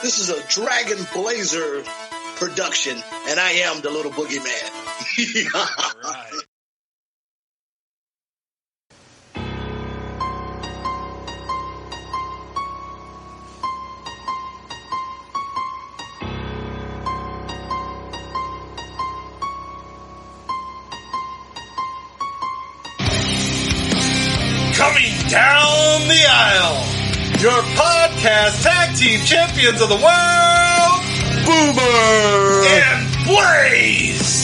This is a Dragon Blazer production, and I am the little boogeyman. All right. Coming down the aisle, your podcast tag team champions of the world, Boomer and Blaze.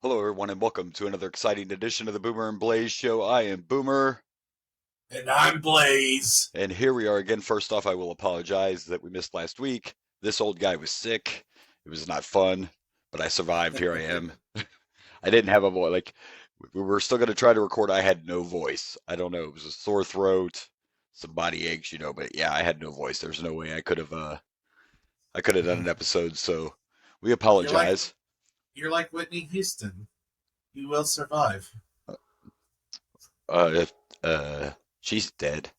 Hello, everyone, and welcome to another exciting edition of the Boomer and Blaze Show. I am Boomer. And I'm Blaze. And here we are again. First off, I will apologize that we missed last week. This old guy was sick. It was not fun, but I survived. Here I am. I didn't have a voice. Like, we were still going to try to record. I had no voice. I don't know. It was a sore throat, some body aches, but yeah, I had no voice. There's no way I could have done an episode, so we apologize. You're like Whitney Houston. You will survive. She's dead.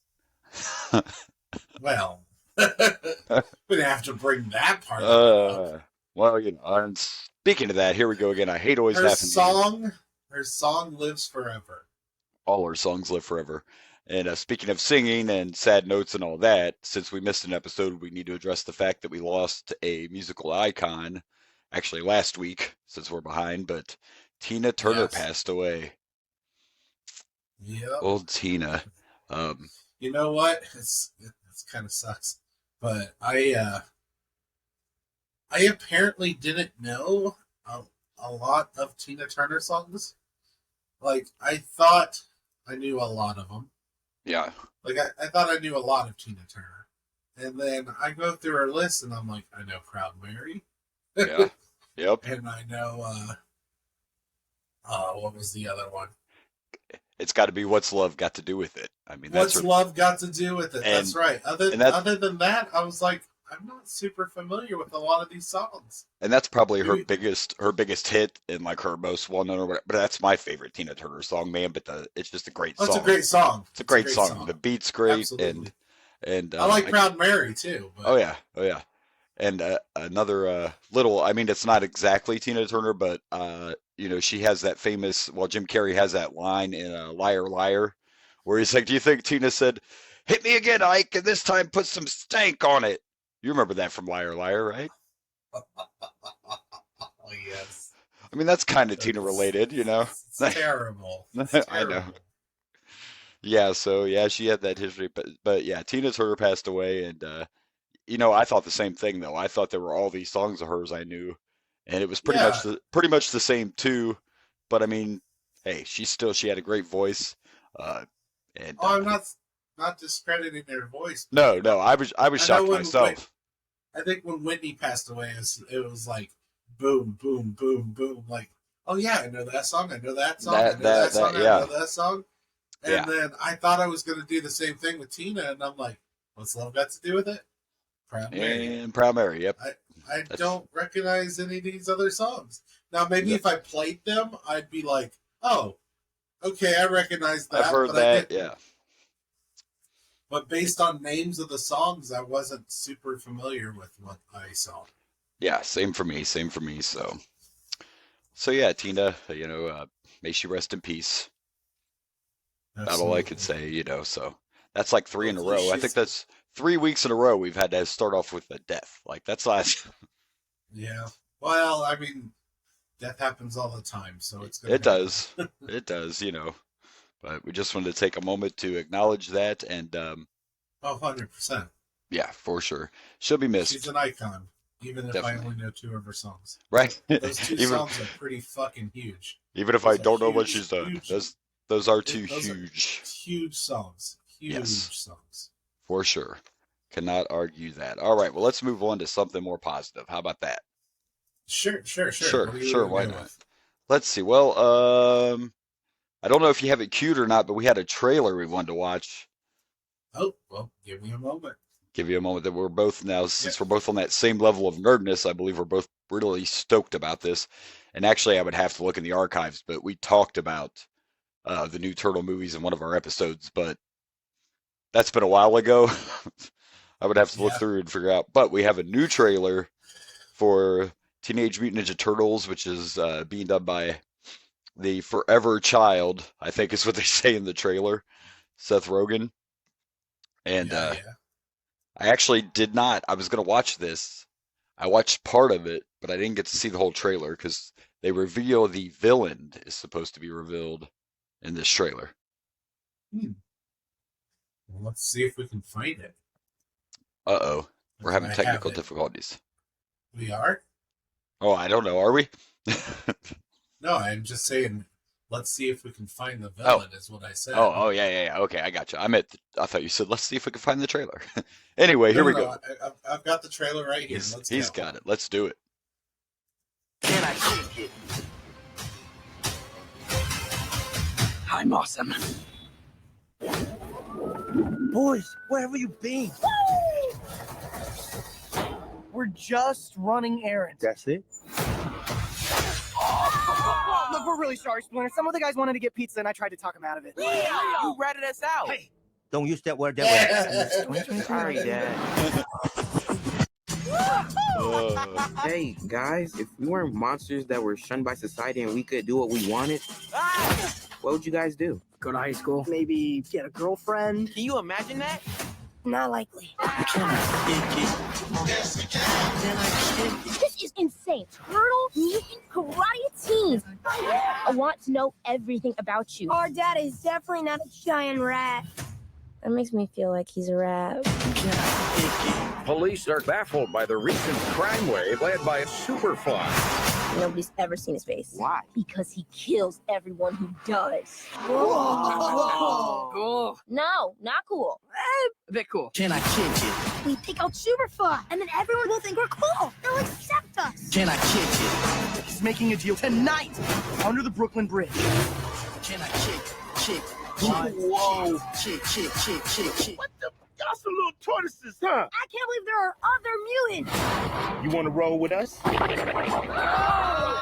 Well, we're gonna have to bring that part up. Well, and speaking of that, here we go again. I hate always having her song lives forever. All her songs live forever. And speaking of singing and sad notes and all that, since we missed an episode, we need to address the fact that we lost a musical icon. Actually, last week, since we're behind, but Tina Turner passed away. Yep. Old Tina. You know what? It's kind of sucks, but I apparently didn't know a lot of Tina Turner songs. Like, I thought I knew a lot of them. Yeah. Like, I thought I knew a lot of Tina Turner. And then I go through her list, and I'm like, I know Proud Mary. Yeah. Yep. And I know, what was the other one? It's got to be What's Love Got to Do with It. I mean, What's Love Got to Do with It? That's right. Other than that, I was like, I'm not super familiar with a lot of these songs. And that's probably her biggest hit and like her most well-known. But that's my favorite Tina Turner song, man. But it's just a great song. It's a great song. It's a great song. The beat's great. Absolutely. And I like Proud Mary too. But... Oh yeah. And another little, I mean, it's not exactly Tina Turner, but, she has that famous, Jim Carrey has that line in Liar, Liar, where he's like, do you think Tina said, hit me again, Ike, and this time put some stank on it? You remember that from Liar, Liar, right? Oh, yes. I mean, that's kind of Tina related, It's terrible. It's terrible. I know. Yeah, so, yeah, she had that history, but yeah, Tina Turner passed away, and, I thought the same thing though. I thought there were all these songs of hers I knew, and it was pretty much the same too. But I mean, hey, she had a great voice. I'm not discrediting their voice. No, I was shocked myself. I think when Whitney passed away, it was like boom, boom, boom, boom. Like, oh yeah, I know that song. I know that song. I know that song. And then I thought I was going to do the same thing with Tina, and I'm like, what's love got to do with it? Proud Mary. And Proud Mary, yep. I don't recognize any of these other songs. Now, maybe if I played them, I'd be like, oh, okay, I recognize that. I've heard that, yeah. But based on names of the songs, I wasn't super familiar with what I saw. Yeah, same for me. So yeah, Tina, may she rest in peace. Absolutely. That's all I could say, so that's like 3 in a row. I think that's 3 weeks in a row we've had to start off with a death. Like, that's last. Yeah. Well, I mean, death happens all the time, so it's good. It does. It does, But we just wanted to take a moment to acknowledge that, and 100%. Yeah, for sure. She'll be missed. She's an icon, even if I only know 2 of her songs. Right. Those 2 songs are pretty fucking huge. Even if I don't know what she's done. Those are 2 huge songs. Huge songs. For sure. Cannot argue that. All right, well, let's move on to something more positive. How about that? Sure. Sure, why not? Let's see. Well, I don't know if you have it queued or not, but we had a trailer we wanted to watch. Oh, well, give me a moment. Give you a moment that we're both now, since Yeah. we're both on that same level of nerdness, I believe we're both really stoked about this. And actually, I would have to look in the archives, but we talked about the new Turtle movies in one of our episodes, but that's been a while ago. I would have to look Yeah. through and figure out. But we have a new trailer for Teenage Mutant Ninja Turtles, which is being done by the Forever Child, I think is what they say in the trailer, Seth Rogen. And Yeah. I actually did not. I was going to watch this. I watched part of it, but I didn't get to see the whole trailer because they reveal the villain is supposed to be revealed in this trailer. Well, let's see if we can find it. Uh-oh. We're having I technical have it. difficulties. We are? Oh, I don't know. Are we? No, I'm just saying, let's see if we can find the villain, is what I said. Oh, yeah. Okay, I got you. I thought you said, let's see if we can find the trailer. Anyway, here we go. I've got the trailer right here. He's got it. Let's do it. Can I take it? I'm awesome. Boys, where have you been? We're just running errands. That's it? Look, we're really sorry, Splinter. Some of the guys wanted to get pizza, and I tried to talk them out of it. You ratted us out. Hey, don't use that word that way. Sorry, Dad. Hey, guys, if we weren't monsters that were shunned by society and we could do what we wanted, what would you guys do? go to high school. Maybe get a girlfriend. Can you imagine that? Not likely. This is insane. Turtle Mutant Karate Team. I want to know everything about you. Our dad is definitely not a giant rat. That makes me feel like he's a rat. Police are baffled by the recent crime wave led by a superfly. Nobody's ever seen his face. Why? Because he kills everyone who does. Whoa. Cool. No, not cool. A bit cool. Can I kick it? We pick out Superfly, and then everyone will think we're cool. They'll accept us. Can I kick it? He's making a deal tonight under the Brooklyn Bridge. Can I kick? Whoa. Kick. What the? Y'all some little tortoises, huh? I can't believe there are other mutants. You want to roll with us?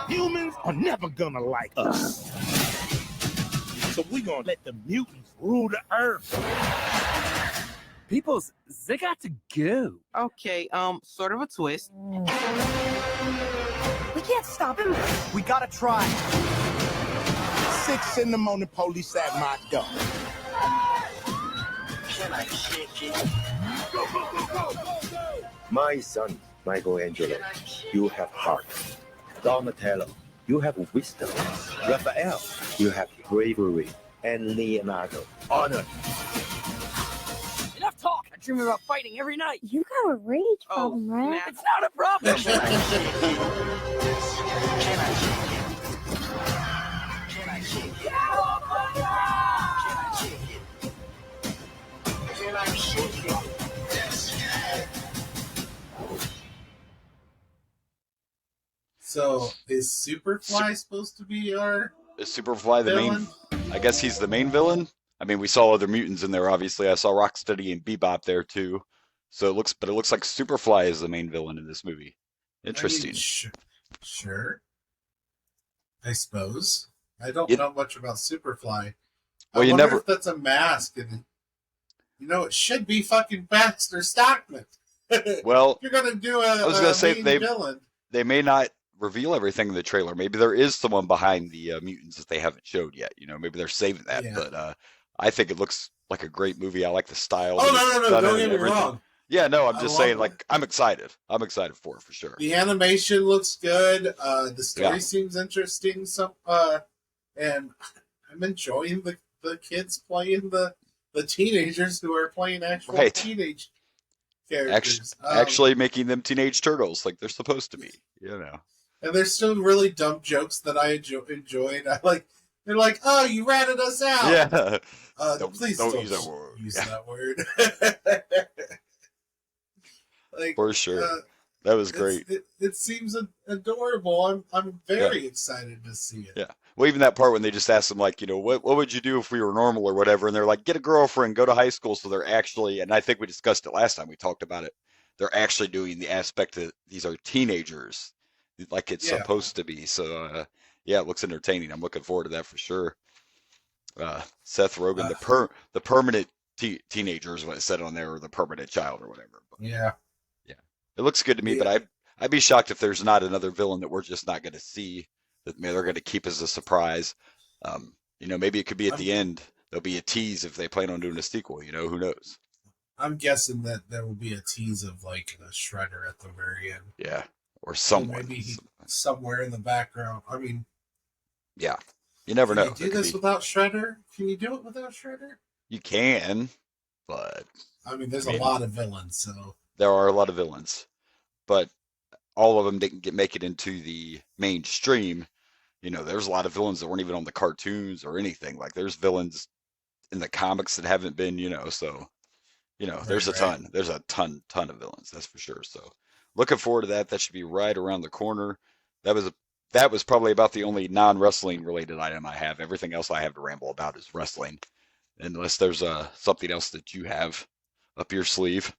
Humans are never gonna like us. So we gonna let the mutants rule the earth. Peoples, they got to go. Okay, sort of a twist. We can't stop him. We gotta try. 6 in the morning, police at my door. Can I kick it? Go. My son, Michelangelo, you have heart. Donatello, you have wisdom. Raphael, you have bravery. And Leonardo, honor. Enough talk. I dream about fighting every night. You got a rage problem, right? It's not a problem. Can I kick it? Can I kick it? Can I kick it? Can I kick it? So, is Superfly supposed to be our Is Superfly the villain? main? I guess he's the main villain. I mean, we saw other mutants in there. Obviously, I saw Rocksteady and Bebop there too. So it looks like Superfly is the main villain in this movie. Interesting. I mean, sure. I suppose. I don't know much about Superfly. Well, I wonder if that's a mask, and it should be fucking Baxter Stockman. Well, you're gonna do I was gonna say villain. They may not reveal everything in the trailer. Maybe there is someone behind the mutants that they haven't showed yet. Maybe they're saving that. Yeah. But I think it looks like a great movie. I like the style. Oh, no! Don't get me wrong. Yeah, no, I'm just saying. Like, I'm excited. I'm excited for it for sure. The animation looks good. The story seems interesting. And I'm enjoying the kids playing the teenagers who are playing actual teenage characters. Actually making them teenage turtles like they're supposed to be. And there's still really dumb jokes that I enjoyed. They're like, "Oh, you ratted us out." Yeah. Please don't use that word. Use that word. For sure. That was great. It seems adorable. I'm very excited to see it. Yeah. Well, even that part when they just ask them, like, what would you do if we were normal or whatever? And they're like, get a girlfriend, go to high school. So they're actually, and I think we discussed it last time we talked about it, they're actually doing the aspect that these are teenagers, like it's supposed to be. So, yeah, it looks entertaining. I'm looking forward to that for sure. Seth Rogen, the permanent teenager is what it said on there, or the permanent child or whatever. But, yeah. It looks good to me, but I'd be shocked if there's not another villain that we're just not going to see, that maybe they're going to keep as a surprise. Maybe it could be at the end. There'll be a tease if they plan on doing a sequel. Who knows? I'm guessing that there will be a tease of like a Shredder at the very end. Yeah, or someone. Or maybe somewhere in the background. I mean, yeah, you never know. Can you do this without Shredder? Can you do it without Shredder? You can, but I mean, there's a lot of villains, so there are a lot of villains, but all of them didn't make it into the mainstream. There's a lot of villains that weren't even on the cartoons or anything. Like there's villains in the comics that haven't been, so there's a ton. There's a ton of villains, that's for sure. So looking forward to that. That should be right around the corner. That was probably about the only non-wrestling related item I have. Everything else I have to ramble about is wrestling, unless there's something else that you have up your sleeve.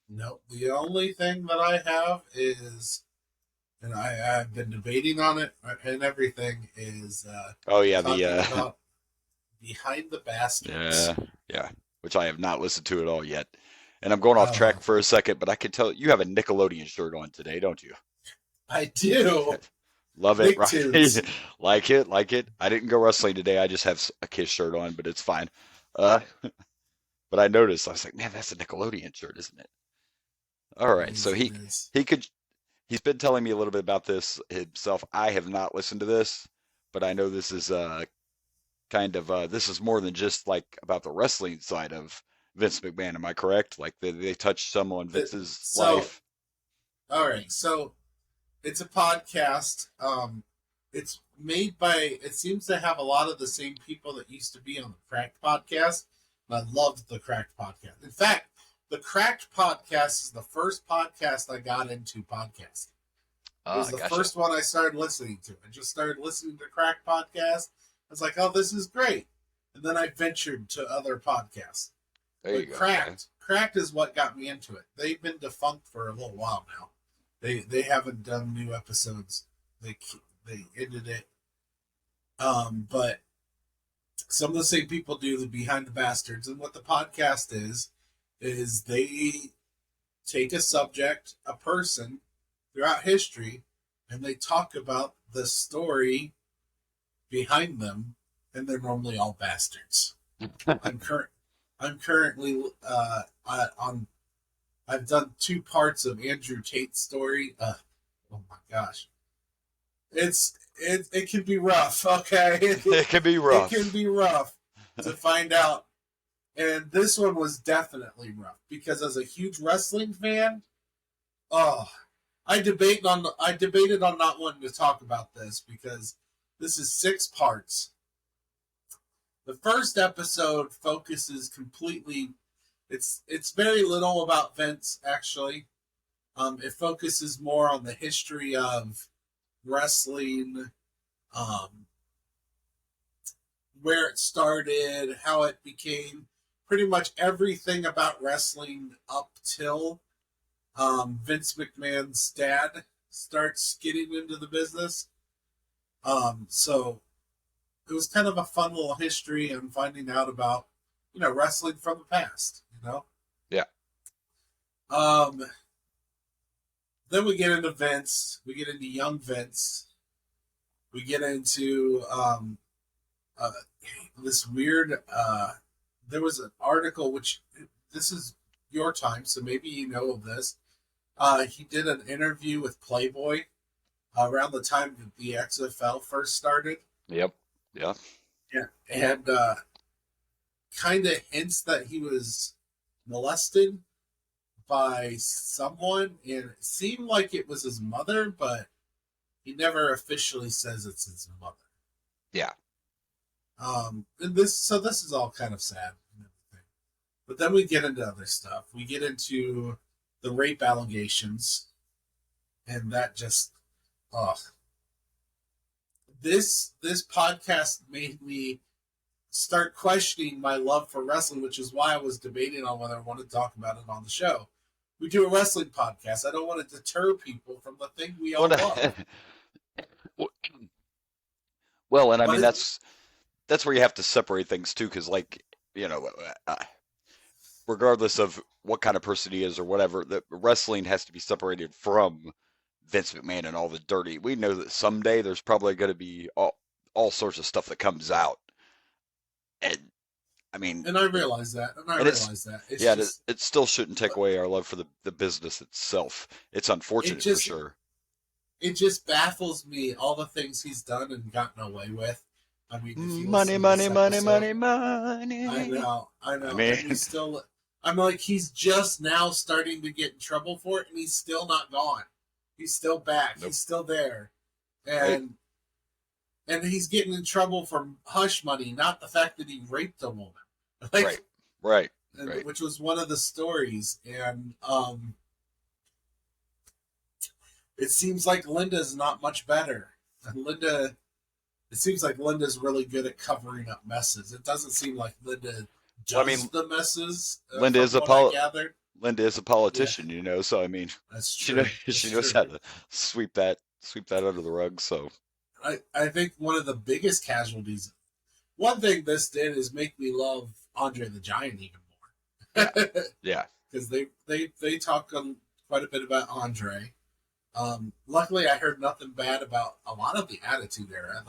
No, the only thing that I have is, and I've been debating on it and everything, is about Behind the Bastards. Yeah, which I have not listened to at all yet. And I'm going off track for a second, but I can tell you have a Nickelodeon shirt on today, don't you? I do. Love it, right? Like it. I didn't go wrestling today. I just have a Kiss shirt on, but it's fine. But I noticed, I was like, man, that's a Nickelodeon shirt, isn't it? All right, so he's been telling me a little bit about this himself. I have not listened to this, but I know this is this is more than just like about the wrestling side of Vince McMahon. Am I correct? Like they touched some on Vince's life. All right, so it's a podcast. It's made by. It seems to have a lot of the same people that used to be on the Cracked podcast. And I loved the Cracked podcast. In fact, the Cracked podcast is the first podcast I got into podcasting. It was the first one I started listening to. I just started listening to Cracked podcast. I was like, oh, this is great. And then I ventured to other podcasts. There you go. Cracked is what got me into it. They've been defunct for a little while now. They haven't done new episodes. They ended it. But some of the same people do the Behind the Bastards. And what the podcast is they take a subject, a person, throughout history, and they talk about the story behind them, and they're normally all bastards. I'm currently I've done 2 parts of Andrew Tate's story. Oh my gosh, it can be rough. Okay, it can be rough. It can be rough to find out. And this one was definitely rough because as a huge wrestling fan, I debated on not wanting to talk about this because this is 6 parts. The first episode focuses completely. It's very little about Vince actually. It focuses more on the history of wrestling, where it started, how it became. Pretty much everything about wrestling up till Vince McMahon's dad starts getting into the business. So it was kind of a fun little history and finding out about, wrestling from the past, Yeah. Then we get into Vince. We get into young Vince. We get into this weird... there was an article, which this is your time, so maybe you know of this. He did an interview with Playboy around the time that the XFL first started. Yep. Yeah. Yeah. And kind of hints that he was molested by someone, and it seemed like it was his mother, but he never officially says it's his mother. Yeah. And this is all kind of sad and everything. But then we get into other stuff. We get into the rape allegations, and that just, this podcast made me start questioning my love for wrestling, which is why I was debating on whether I want to talk about it on the show. We do a wrestling podcast. I don't want to deter people from the thing we all love. Well, and I mean that's where you have to separate things too, because like regardless of what kind of person he is or whatever, the wrestling has to be separated from Vince McMahon and all the dirty. We know that someday there's probably going to be all sorts of stuff that comes out, and I mean, and I realize that, it still shouldn't take away our love for the business itself. It's unfortunate for sure. It just baffles me all the things he's done and gotten away with. I mean, money. I know. I mean, and he's still. I'm like, he's just now starting to get in trouble for it, and he's still not gone. He's still back. Nope. He's still there, and he's getting in trouble for hush money, not the fact that he raped a woman. Like, right. Which was one of the stories, and it seems like Linda's not much better. It seems like Linda's really good at covering up messes. It doesn't seem like Linda does the messes. Linda is a politician, you know. So I mean, that's true. She knows how to sweep that under the rug. So I think one of the biggest casualties. One thing this did is make me love Andre the Giant even more. Yeah. Because they talk quite a bit about Andre. Luckily, I heard nothing bad about a lot of the Attitude Era.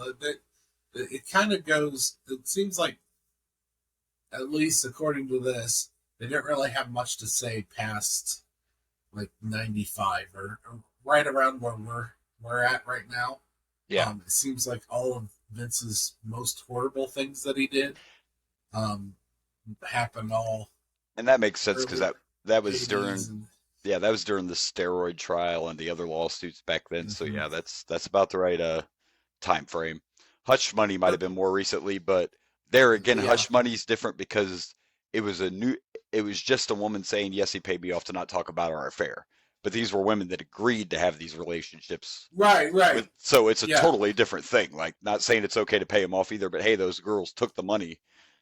It kind of goes. It seems like, at least according to this, they didn't really have much to say past like 95 or right around where we're at right now. Yeah, it seems like all of Vince's most horrible things that he did happened all. And that makes sense because that was during. Yeah, that was during the steroid trial and the other lawsuits back then. Mm-hmm. So yeah, that's about the right time frame. Hush money might have been more recently, but there again, hush money's different because it was just a woman saying, yes, he paid me off to not talk about our affair. But these were women that agreed to have these relationships. Right. So it's a totally different thing. Like, not saying it's okay to pay him off either, but hey, those girls took the money,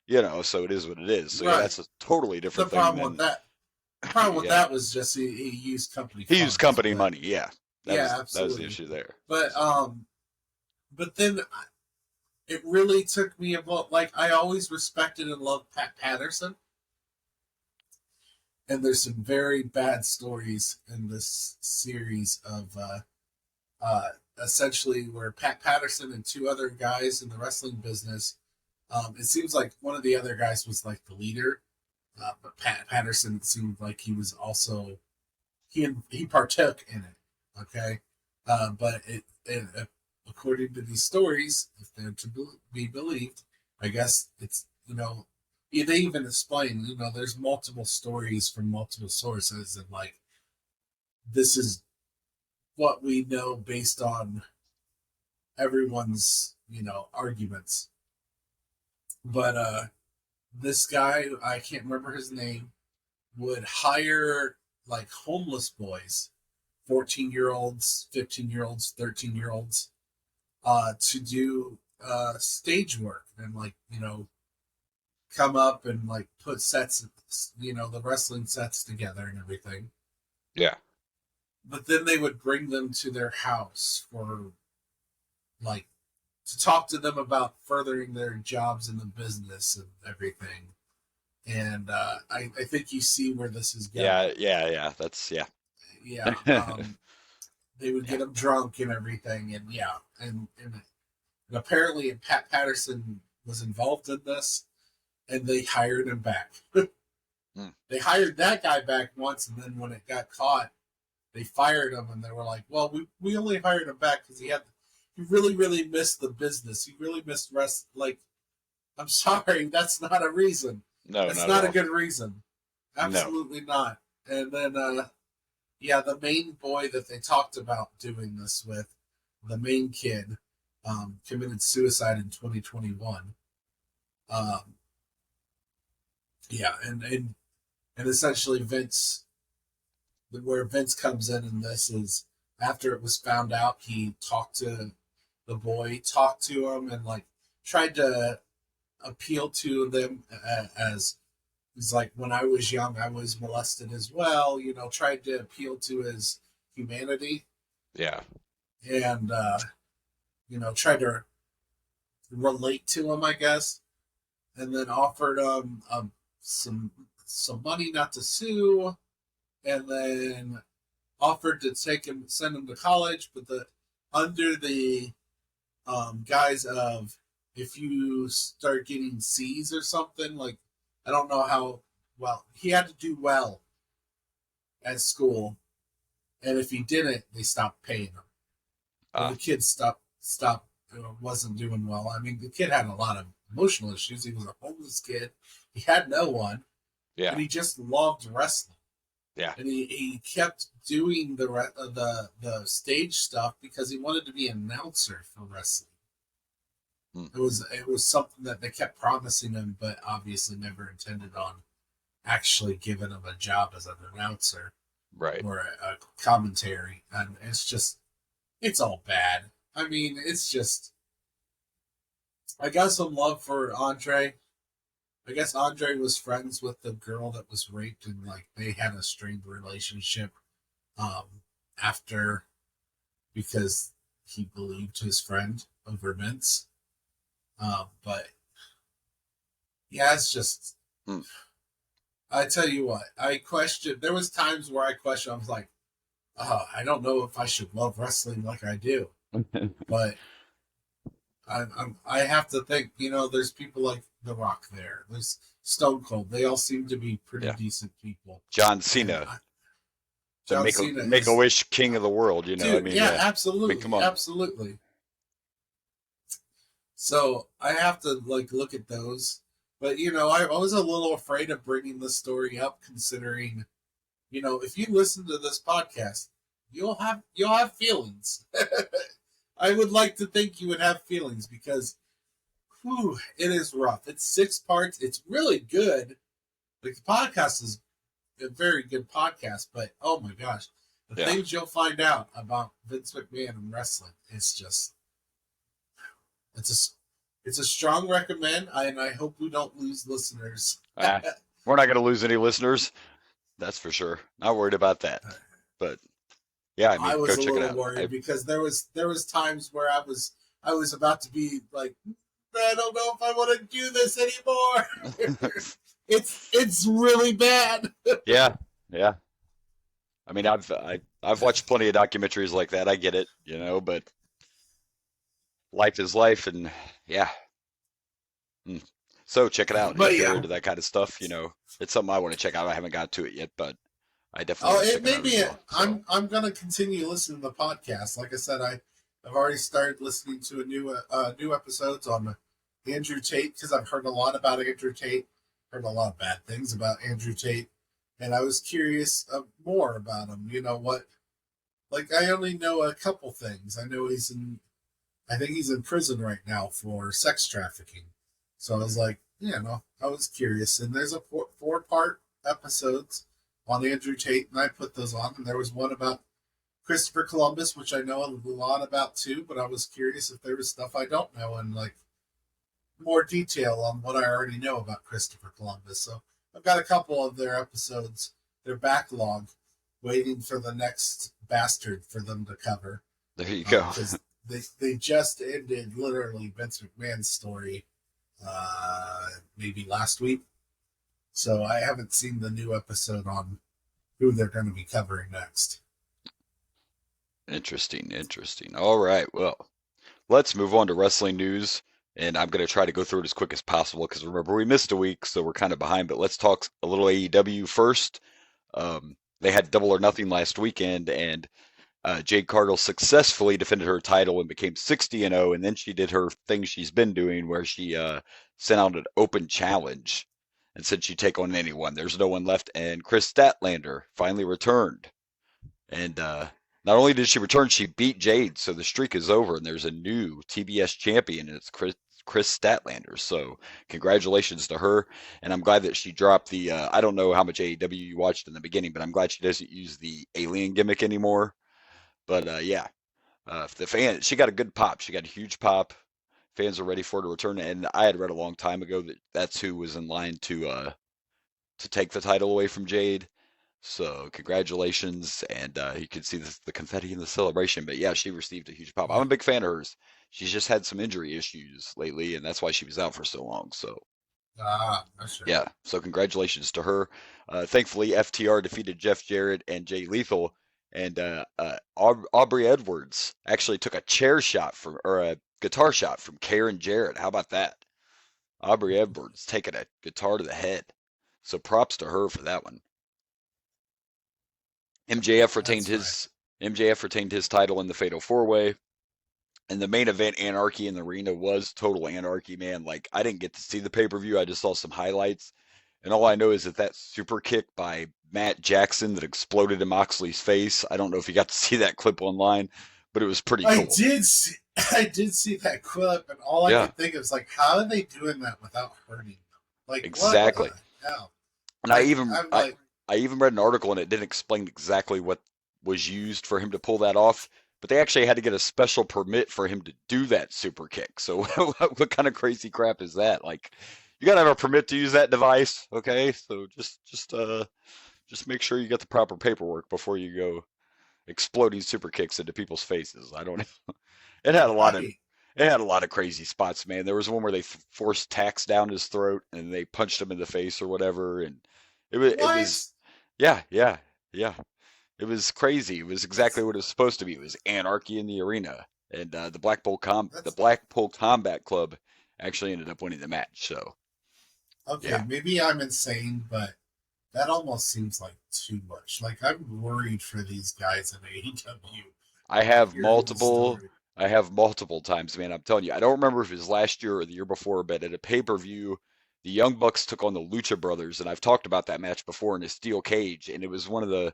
you know, so it is what it is. So yeah, that's a totally different thing. The problem with that was just he used company. He used company money. Yeah. Absolutely. That was the issue there. But then it really took me about, like, I always respected and loved Pat Patterson, and there's some very bad stories in this series of essentially where Pat Patterson and two other guys in the wrestling business. It seems like one of the other guys was like the leader. But Pat Patterson seemed like he was also he partook in it. Okay, but it according to these stories, if they're to be believed, I guess it's they even explain there's multiple stories from multiple sources, and like this is what we know based on everyone's arguments, but this guy, I can't remember his name, would hire like homeless boys, 14-year-olds, 15-year-olds, 13-year-olds, to do stage work and come up and like put sets, the wrestling sets together and everything. Yeah. But then they would bring them to their house for to talk to them about furthering their jobs in the business and everything. And I think you see where this is going. Yeah. Yeah. They would get them drunk and everything. And and apparently Pat Patterson was involved in this, and they hired him back. They hired that guy back once, and then when it got caught, they fired him, and they were like, well, we only hired him back because he really, really missed the business. He really missed rest. Like, I'm sorry, that's not a reason. No, it's not a good reason. Absolutely not. And then, the main boy that they talked about doing this with, the main kid, committed suicide in 2021. And essentially where Vince comes in this is after it was found out, he talked to the boy, talked to him and like tried to appeal to them as he's like, when I was young, I was molested as well. You know, tried to appeal to his humanity. Yeah. And you know, tried to relate to him, I guess, and then offered him some money not to sue, and then offered to send him to college, but under the guise of if you start getting C's or something, like I don't know how well he had to do well at school, and if he didn't, they stopped paying him. The kid stopped wasn't doing well. I mean, the kid had a lot of emotional issues. He was a homeless kid. He had no one. Yeah. And he just loved wrestling. Yeah. And he kept doing the stage stuff because he wanted to be an announcer for wrestling. It was something that they kept promising him, but obviously never intended on actually giving him a job as an announcer, right, or a commentary. And it's all bad. I mean, it's just. I got some love for Andre. I guess Andre was friends with the girl that was raped, and like they had a strained relationship after, because he believed his friend over Vince. But yeah, it's just. I tell you what, there was times where I questioned. I was like, I don't know if I should love wrestling like I do, but I have to think. You know, there's people like The Rock there. There's Stone Cold. They all seem to be pretty decent people. John Cena. Make a wish king of the world, you know. Dude, I mean, yeah, absolutely. I mean, come on. Absolutely. So I have to like look at those. But you know, I was a little afraid of bringing this story up, considering, you know, if you listen to this podcast, you'll have feelings. I would like to think you would have feelings because, it is rough. It's 6 parts. It's really good. Like, the podcast is a very good podcast, but oh my gosh, the things you'll find out about Vince McMahon and wrestling, it's just, it's a strong recommend, and I hope we don't lose listeners. We're not going to lose any listeners. That's for sure. Not worried about that. But yeah, I mean, I was go a check it little out. worried because there was times where I was about to be like, I don't know if I want to do this anymore. It's really bad. Yeah. I mean, I've watched plenty of documentaries like that. I get it, you know, but life is life, and yeah. So check it out. But if you're yeah. into that kind of stuff, you know, it's something I want to check out. I haven't got to it yet, but I definitely. It may be. I'm gonna continue listening to the podcast. Like I said, I've already started listening to new episodes on Andrew Tate because I've heard a lot about Andrew Tate. Heard a lot of bad things about Andrew Tate, and I was curious more about him. You know what? Like, I only know a couple things. I know I think he's in prison right now for sex trafficking. So I was like, I was curious. And there's a 4-part episodes on Andrew Tate, and I put those on. And there was one about Christopher Columbus, which I know a lot about too, but I was curious if there was stuff I don't know and like more detail on what I already know about Christopher Columbus. So I've got a couple of their episodes, their backlog, waiting for the next bastard for them to cover. There you go. Because they just ended literally Vince McMahon's story maybe last week. So I haven't seen the new episode on who they're going to be covering next. Interesting. All right. Well, let's move on to wrestling news. And I'm going to try to go through it as quick as possible because remember, we missed a week, so we're kind of behind. But let's talk a little AEW first. They had Double or Nothing last weekend, and Jade Cargill successfully defended her title and became 60-0. And then she did her thing she's been doing where she sent out an open challenge and said she'd take on anyone. There's no one left. And Chris Statlander finally returned. And not only did she return, she beat Jade. So the streak is over, and there's a new TBS champion, and it's Chris Statlander. So congratulations to her. And I'm glad that she dropped the, I don't know how much AEW you watched in the beginning, but I'm glad she doesn't use the alien gimmick anymore. But yeah, She got a good pop. She got a huge pop. Fans are ready for her to return. And I had read a long time ago that that's who was in line to take the title away from Jade. So congratulations, and you could see the confetti in the celebration. But yeah, she received a huge pop. I'm a big fan of hers. She's just had some injury issues lately, and that's why she was out for so long. So that's right. yeah, so congratulations to her. Thankfully, FTR defeated Jeff Jarrett and Jay Lethal, and Aubrey Edwards actually took a a guitar shot from Karen Jarrett. How about that? Aubrey Edwards taking a guitar to the head. So props to her for that one. MJF retained his title in the Fatal 4-Way. And the main event, Anarchy in the Arena, was total anarchy, man. Like, I didn't get to see the pay-per-view. I just saw some highlights. And all I know is that super kick by Matt Jackson that exploded in Moxley's face. I don't know if you got to see that clip online, but it was pretty cool. I did see that clip, and all I could think of is, like, how are they doing that without hurting them? Like, exactly. What the hell? And I even read an article, and it didn't explain exactly what was used for him to pull that off, but they actually had to get a special permit for him to do that super kick. So what kind of crazy crap is that? Like, you gotta have a permit to use that device, okay? So just make sure you get the proper paperwork before you go exploding super kicks into people's faces. I don't know. It had a lot of crazy spots, man. There was one where they forced tacks down his throat and they punched him in the face or whatever, and it was yeah. It was crazy. It was exactly what it was supposed to be. It was anarchy in the arena, and the Blackpool Combat Club actually ended up winning the match. So okay, maybe I'm insane, but that almost seems like too much. Like, I'm worried for these guys in AEW. I have multiple times, man. I'm telling you, I don't remember if it was last year or the year before, but at a pay-per-view, the Young Bucks took on the Lucha Brothers, and I've talked about that match before in a steel cage, and it was one of the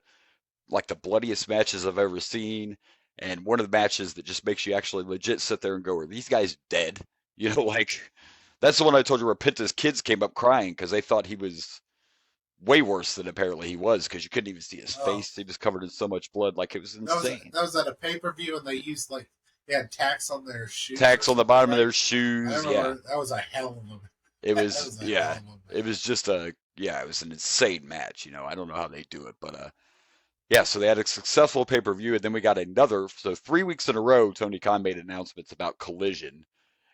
bloodiest matches I've ever seen, and one of the matches that just makes you actually legit sit there and go, are these guys dead? You know, like, that's the one I told you where Penta's kids came up crying because they thought he was way worse than apparently he was, because you couldn't even see his face. He was covered in so much blood. Like, it was insane. That was at a pay-per-view, and they used, like, they had tacks on their shoes. Tacks on the bottom of their shoes. Yeah. That was a hell of a It was, yeah. It was just it was an insane match. You know, I don't know how they do it, but yeah, so they had a successful pay-per-view, and then we got another. So 3 weeks in a row, Tony Khan made announcements about Collision,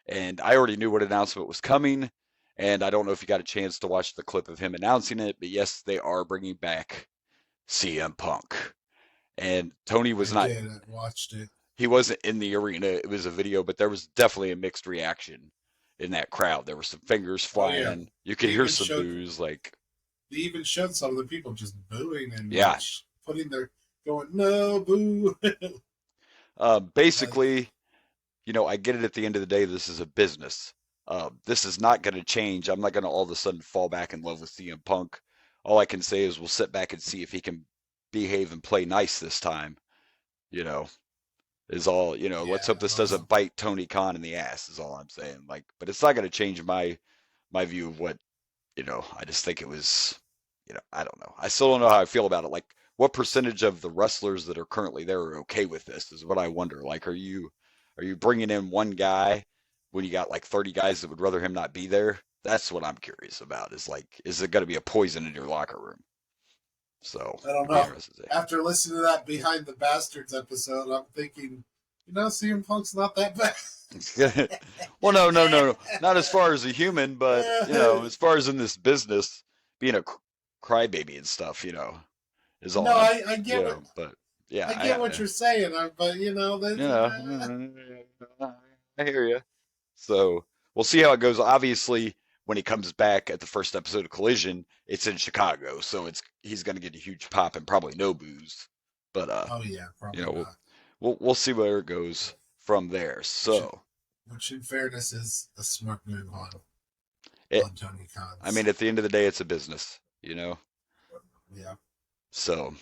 and I already knew what announcement was coming, and I don't know if you got a chance to watch the clip of him announcing it, but yes, they are bringing back CM Punk. And Tony was I watched it. He wasn't in the arena. It was a video, but there was definitely a mixed reaction in that crowd. There were some fingers flying. Yeah. You could hear some boos. Like, they even showed some of the people just booing and putting their going, no, boo. Basically, you know, I get it. At the end of the day, this is a business. This is not going to change. I'm not going to all of a sudden fall back in love with CM Punk. All I can say is we'll sit back and see if he can behave and play nice this time. You know, is all, you know, let's hope this doesn't bite Tony Khan in the ass, is all I'm saying. Like, but it's not going to change my view of what, you know, I just think it was, you know, I don't know. I still don't know how I feel about it. Like, what percentage of the wrestlers that are currently there are okay with this is what I wonder. Like, are you bringing in one guy when you got like 30 guys that would rather him not be there? That's what I'm curious about. Is like, is it going to be a poison in your locker room? So I don't know. After listening to that Behind the Bastards episode, I'm thinking, you know, CM Punk's not that bad. Well, no, not as far as a human, but you know, as far as in this business, being a crybaby and stuff, you know, is all. No, I get it, but yeah, I get what you're saying, but you know, I hear you. So we'll see how it goes. Obviously, when he comes back at the first episode of Collision, it's in Chicago, so he's going to get a huge pop and probably no boos. But probably you know, we'll see where it goes from there. So, which in fairness is a smart move on Tony Khan. I mean, at the end of the day, it's a business, you know. Yeah. So,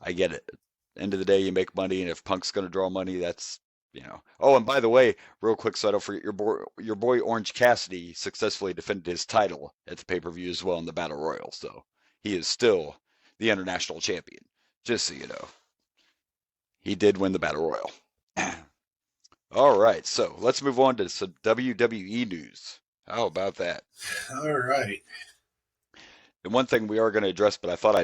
I get it. End of the day, you make money, and if Punk's going to draw money, that's, you know. Oh, and by the way, real quick, so I don't forget, your boy Orange Cassidy successfully defended his title at the pay-per-view as well in the Battle Royal. So he is still the international champion, just so you know. He did win the Battle Royal. All right, so let's move on to some WWE news. How about that? All right. And one thing we are going to address, but I thought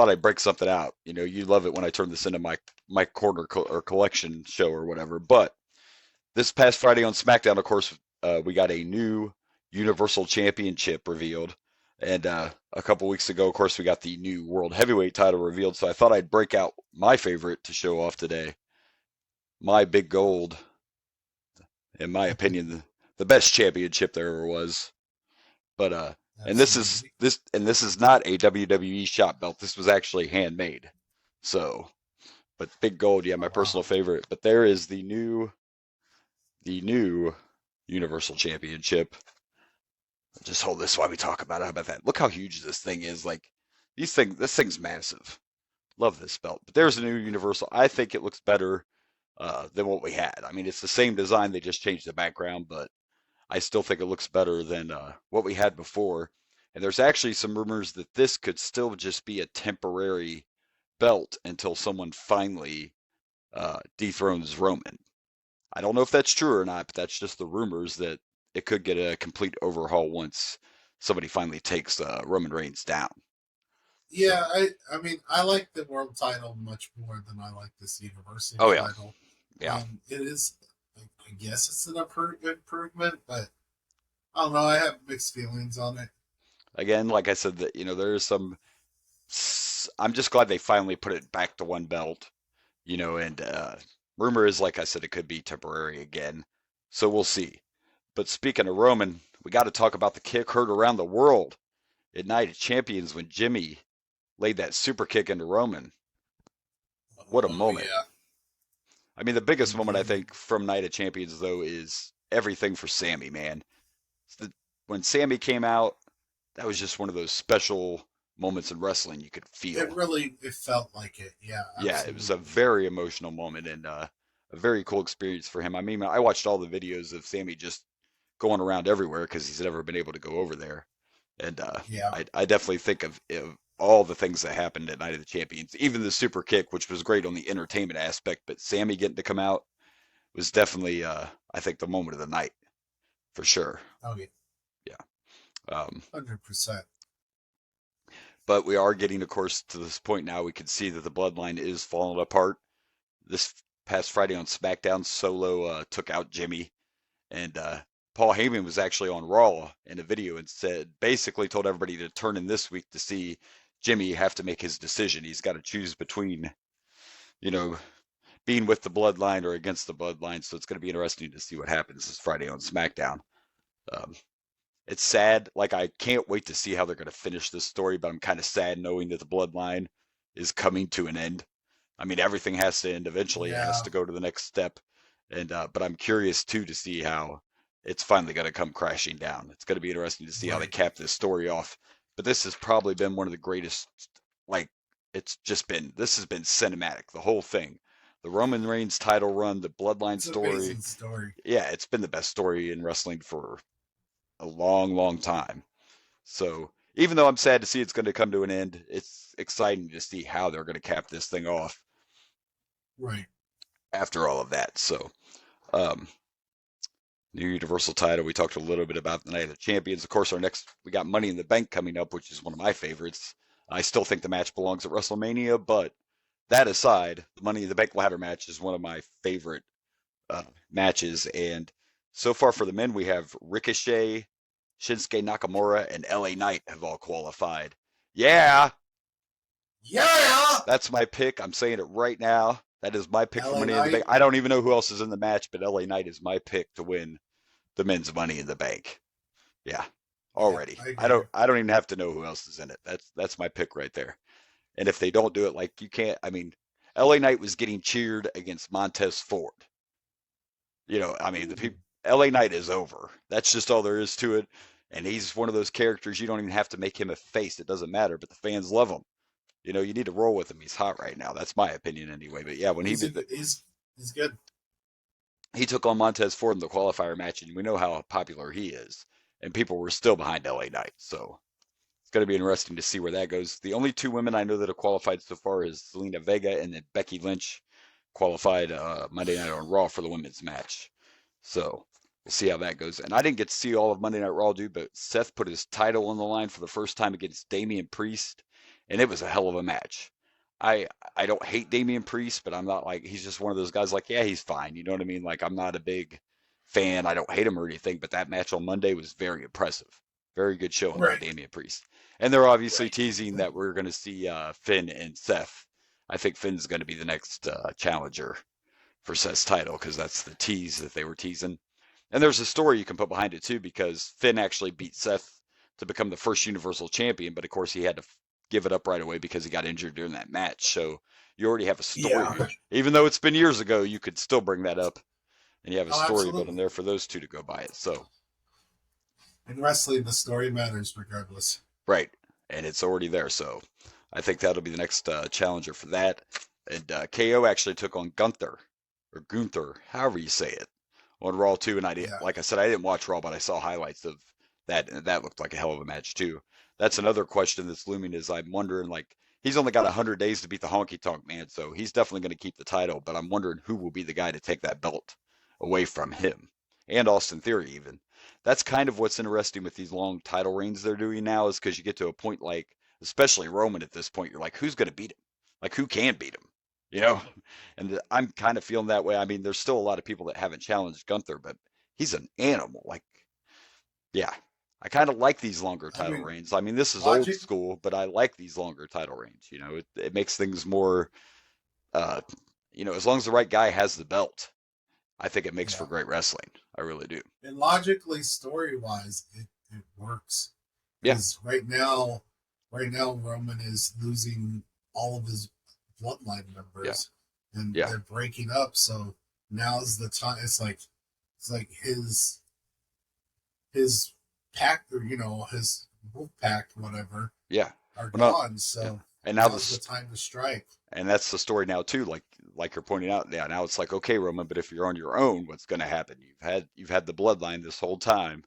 I'd break something out. You know, you love it when I turn this into my corner or collection show or whatever. But this past Friday on SmackDown, of course, we got a new Universal Championship revealed. And a couple weeks ago, of course, we got the new World Heavyweight title revealed. So I thought I'd break out my favorite to show off today. My big gold, in my opinion, the best championship there ever was. But and this is not a WWE shop belt. This was actually handmade. So, but big gold, yeah, my personal favorite. But there is the new Universal Championship. Just hold this while we talk about it. How about that? Look how huge this thing is. Like this thing's massive. Love this belt. But there's a new Universal. I think it looks better than what we had. I mean, it's the same design. They just changed the background, but I still think it looks better than what we had before. And there's actually some rumors that this could still just be a temporary belt until someone finally dethrones Roman. I don't know if that's true or not, but that's just the rumors that it could get a complete overhaul once somebody finally takes Roman Reigns down. Yeah, I mean, I like the world title much more than I like this Universal title. Yeah. It is, I guess it's an improvement, but I don't know. I have mixed feelings on it. Again, like I said, that there is some. I'm just glad they finally put it back to one belt, and rumor is, like I said, it could be temporary again. So we'll see. But speaking of Roman, we got to talk about the kick heard around the world at Night of Champions when Jimmy laid that super kick into Roman. What a moment. Yeah. I mean, the biggest moment, I think, from Night of Champions, though, is everything for Sammy, man. When Sammy came out, that was just one of those special moments in wrestling you could feel. It felt like it, yeah. Absolutely. Yeah, it was a very emotional moment and a very cool experience for him. I mean, I watched all the videos of Sammy just going around everywhere because he's never been able to go over there. And I definitely think of all the things that happened at Night of the Champions, even the super kick, which was great on the entertainment aspect, but Sammy getting to come out was definitely, I think, the moment of the night, for sure. Oh, yeah. Yeah. 100%. But we are getting, of course, to this point now. We can see that the bloodline is falling apart. This past Friday on SmackDown, Solo took out Jimmy, and Paul Heyman was actually on Raw in a video and basically told everybody to turn in this week to see Jimmy have to make his decision. He's got to choose between, being with the bloodline or against the bloodline. So it's going to be interesting to see what happens this Friday on SmackDown. It's sad. Like, I can't wait to see how they're going to finish this story, but I'm kind of sad knowing that the bloodline is coming to an end. I mean, everything has to end eventually. It has to go to the next step. And but I'm curious, too, to see how it's finally going to come crashing down. It's going to be interesting to see how they cap this story off. But this has probably been one of the greatest, this has been cinematic, the whole thing. The Roman Reigns title run, the bloodline story. Yeah, it's been the best story in wrestling for a long, long time. So even though I'm sad to see it's going to come to an end, it's exciting to see how they're going to cap this thing off. Right. After all of that. So, new Universal title. We talked a little bit about the Night of the Champions. Of course, we got Money in the Bank coming up, which is one of my favorites. I still think the match belongs at WrestleMania, but that aside, the Money in the Bank ladder match is one of my favorite matches. And so far for the men, we have Ricochet, Shinsuke Nakamura, and LA Knight have all qualified. Yeah! That's my pick. I'm saying it right now. That is my pick for Money in the Bank. I don't even know who else is in the match, but LA Knight is my pick to win the men's Money in the Bank. Yeah, already. I don't even have to know who else is in it. That's my pick right there. And if they don't do it, you can't. I mean, LA Knight was getting cheered against Montez Ford. The people. LA Knight is over. That's just all there is to it. And he's one of those characters you don't even have to make him a face. It doesn't matter, but the fans love him. You need to roll with him. He's hot right now. That's my opinion anyway. But yeah, when he's good. He took on Montez Ford in the qualifier match, and we know how popular he is. And people were still behind LA Knight. So it's going to be interesting to see where that goes. The only two women I know that have qualified so far is Zelina Vega and then Becky Lynch qualified Monday Night on Raw for the women's match. So we'll see how that goes. And I didn't get to see all of Monday Night Raw, dude, but Seth put his title on the line for the first time against Damian Priest, and it was a hell of a match. I don't hate Damian Priest, but I'm not like, he's just one of those guys like, yeah, he's fine. You know what I mean? Like, I'm not a big fan. I don't hate him or anything, but that match on Monday was very impressive. Very good showing by Damian Priest. And they're obviously teasing that we're going to see Finn and Seth. I think Finn's going to be the next challenger for Seth's title because that's the tease that they were teasing. And there's a story you can put behind it too because Finn actually beat Seth to become the first Universal Champion, but of course he had to give it up right away because he got injured during that match. So you already have a story. Yeah. Even though it's been years ago, you could still bring that up, and you have a story building there for those two to go by it. So in wrestling, the story matters regardless. Right, and it's already there. So I think that'll be the next challenger for that. And KO actually took on Gunther, however you say it, on Raw too. And I didn't, like I said, I didn't watch Raw, but I saw highlights of that, and that looked like a hell of a match too. That's another question that's looming is I'm wondering, like, he's only got 100 days to beat the Honky Tonk Man, so he's definitely going to keep the title, but I'm wondering who will be the guy to take that belt away from him, and Austin Theory even. That's kind of what's interesting with these long title reigns they're doing now is because you get to a point like, especially Roman at this point, you're like, who's going to beat him? Like, who can beat him? You know? And I'm kind of feeling that way. I mean, there's still a lot of people that haven't challenged Gunther, but he's an animal. Like, yeah. I kind of like these longer title reigns. I mean, this is old school, but I like these longer title reigns. You know, it makes things more, you know, as long as the right guy has the belt, I think it makes for great wrestling. I really do. And logically, story-wise, it works. Because right now, Roman is losing all of his bloodline members, and they're breaking up. So now's the time. It's like his pack, or you know, his wolf pack, whatever. Yeah, are gone. So and now now's the time to strike. And that's the story now too. Like you're pointing out. Yeah, now it's like, okay, Roman, but if you're on your own, what's going to happen? You've had the bloodline this whole time,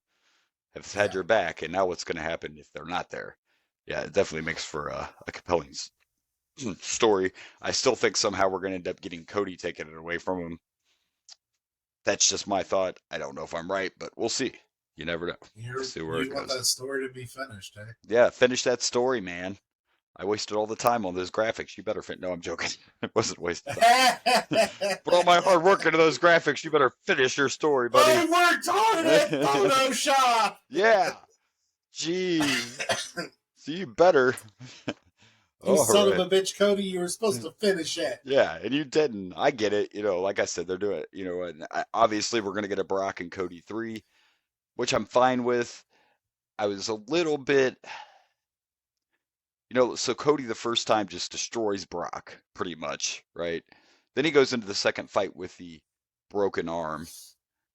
have had your back, and now what's going to happen if they're not there? Yeah, it definitely makes for a compelling story. I still think somehow we're going to end up getting Cody taking it away from him. That's just my thought. I don't know if I'm right, but we'll see. You never know. See where it goes. You want that story to be finished, eh? Yeah, finish that story, man. I wasted all the time on those graphics. You better no, I'm joking. It wasn't wasted time. Put all my hard work into those graphics. You better finish your story, buddy. I worked hard at Photoshop. Yeah. Jeez. So you better. You son of a bitch, Cody. You were supposed to finish it. Yeah, and you didn't. I get it. You know, like I said, they're doing it. You know, and obviously we're going to get a Brock and Cody 3, which I'm fine with. I was a little bit... You know, so Cody the first time just destroys Brock, pretty much, right? Then he goes into the second fight with the broken arm,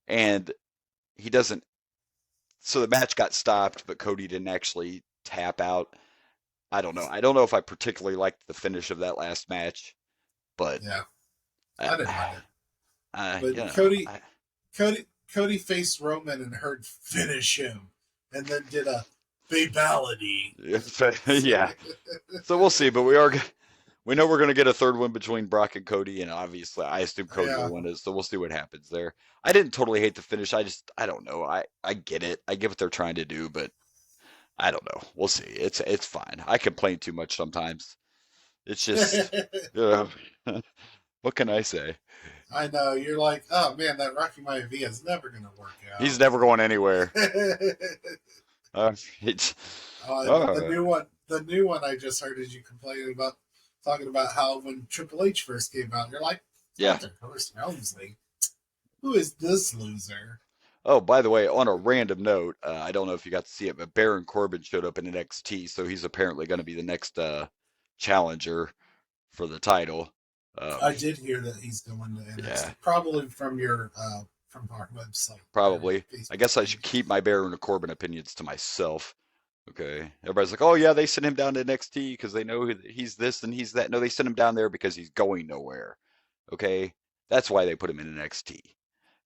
and he doesn't... So the match got stopped, but Cody didn't actually tap out. I don't know. I don't know if I particularly liked the finish of that last match, but... Yeah, I didn't like it. But Cody faced Roman and heard finish him, and then did a... Fatality. Yeah. So we'll see, but we know we're going to get a third one between Brock and Cody, and obviously I assume Cody will win it, so we'll see what happens there. I didn't totally hate the finish. I don't know. I get it. I get what they're trying to do, but I don't know. We'll see. It's fine. I complain too much sometimes. It's just, you know, what can I say? I know. You're like, oh man, that Rocky Maivia is never going to work out. He's never going anywhere. The new one I just heard is you complaining about, talking about how when Triple H first came out, you're like, Helmsley, who is this loser? Oh, by the way, on a random note, I don't know if you got to see it, but Baron Corbin showed up in NXT, so he's apparently going to be the next challenger for the title. I did hear that he's going to NXT, probably from your from our website. Probably. I guess I should keep my Baron Corbin opinions to myself. Okay. Everybody's like, oh, yeah, they sent him down to NXT because they know he's this and he's that. No, they sent him down there because he's going nowhere. Okay. That's why they put him in NXT.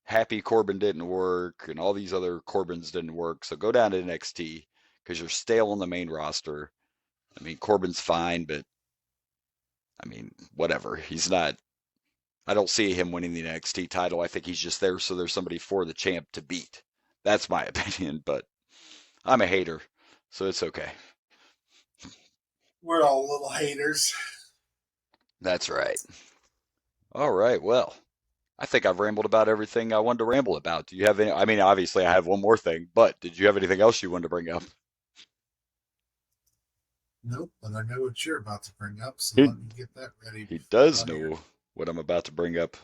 Happy Corbin didn't work and all these other Corbins didn't work. So go down to NXT because you're stale on the main roster. I mean, Corbin's fine, but I mean, whatever. He's not I don't see him winning the NXT title. I think he's just there so there's somebody for the champ to beat. That's my opinion, but I'm a hater, so it's okay. We're all little haters. That's right. All right, well, I think I've rambled about everything I wanted to ramble about. Do you have any? I mean, obviously, I have one more thing, but did you have anything else you wanted to bring up? Nope, but I know what you're about to bring up, so let me get that ready. He does know what I'm about to bring up.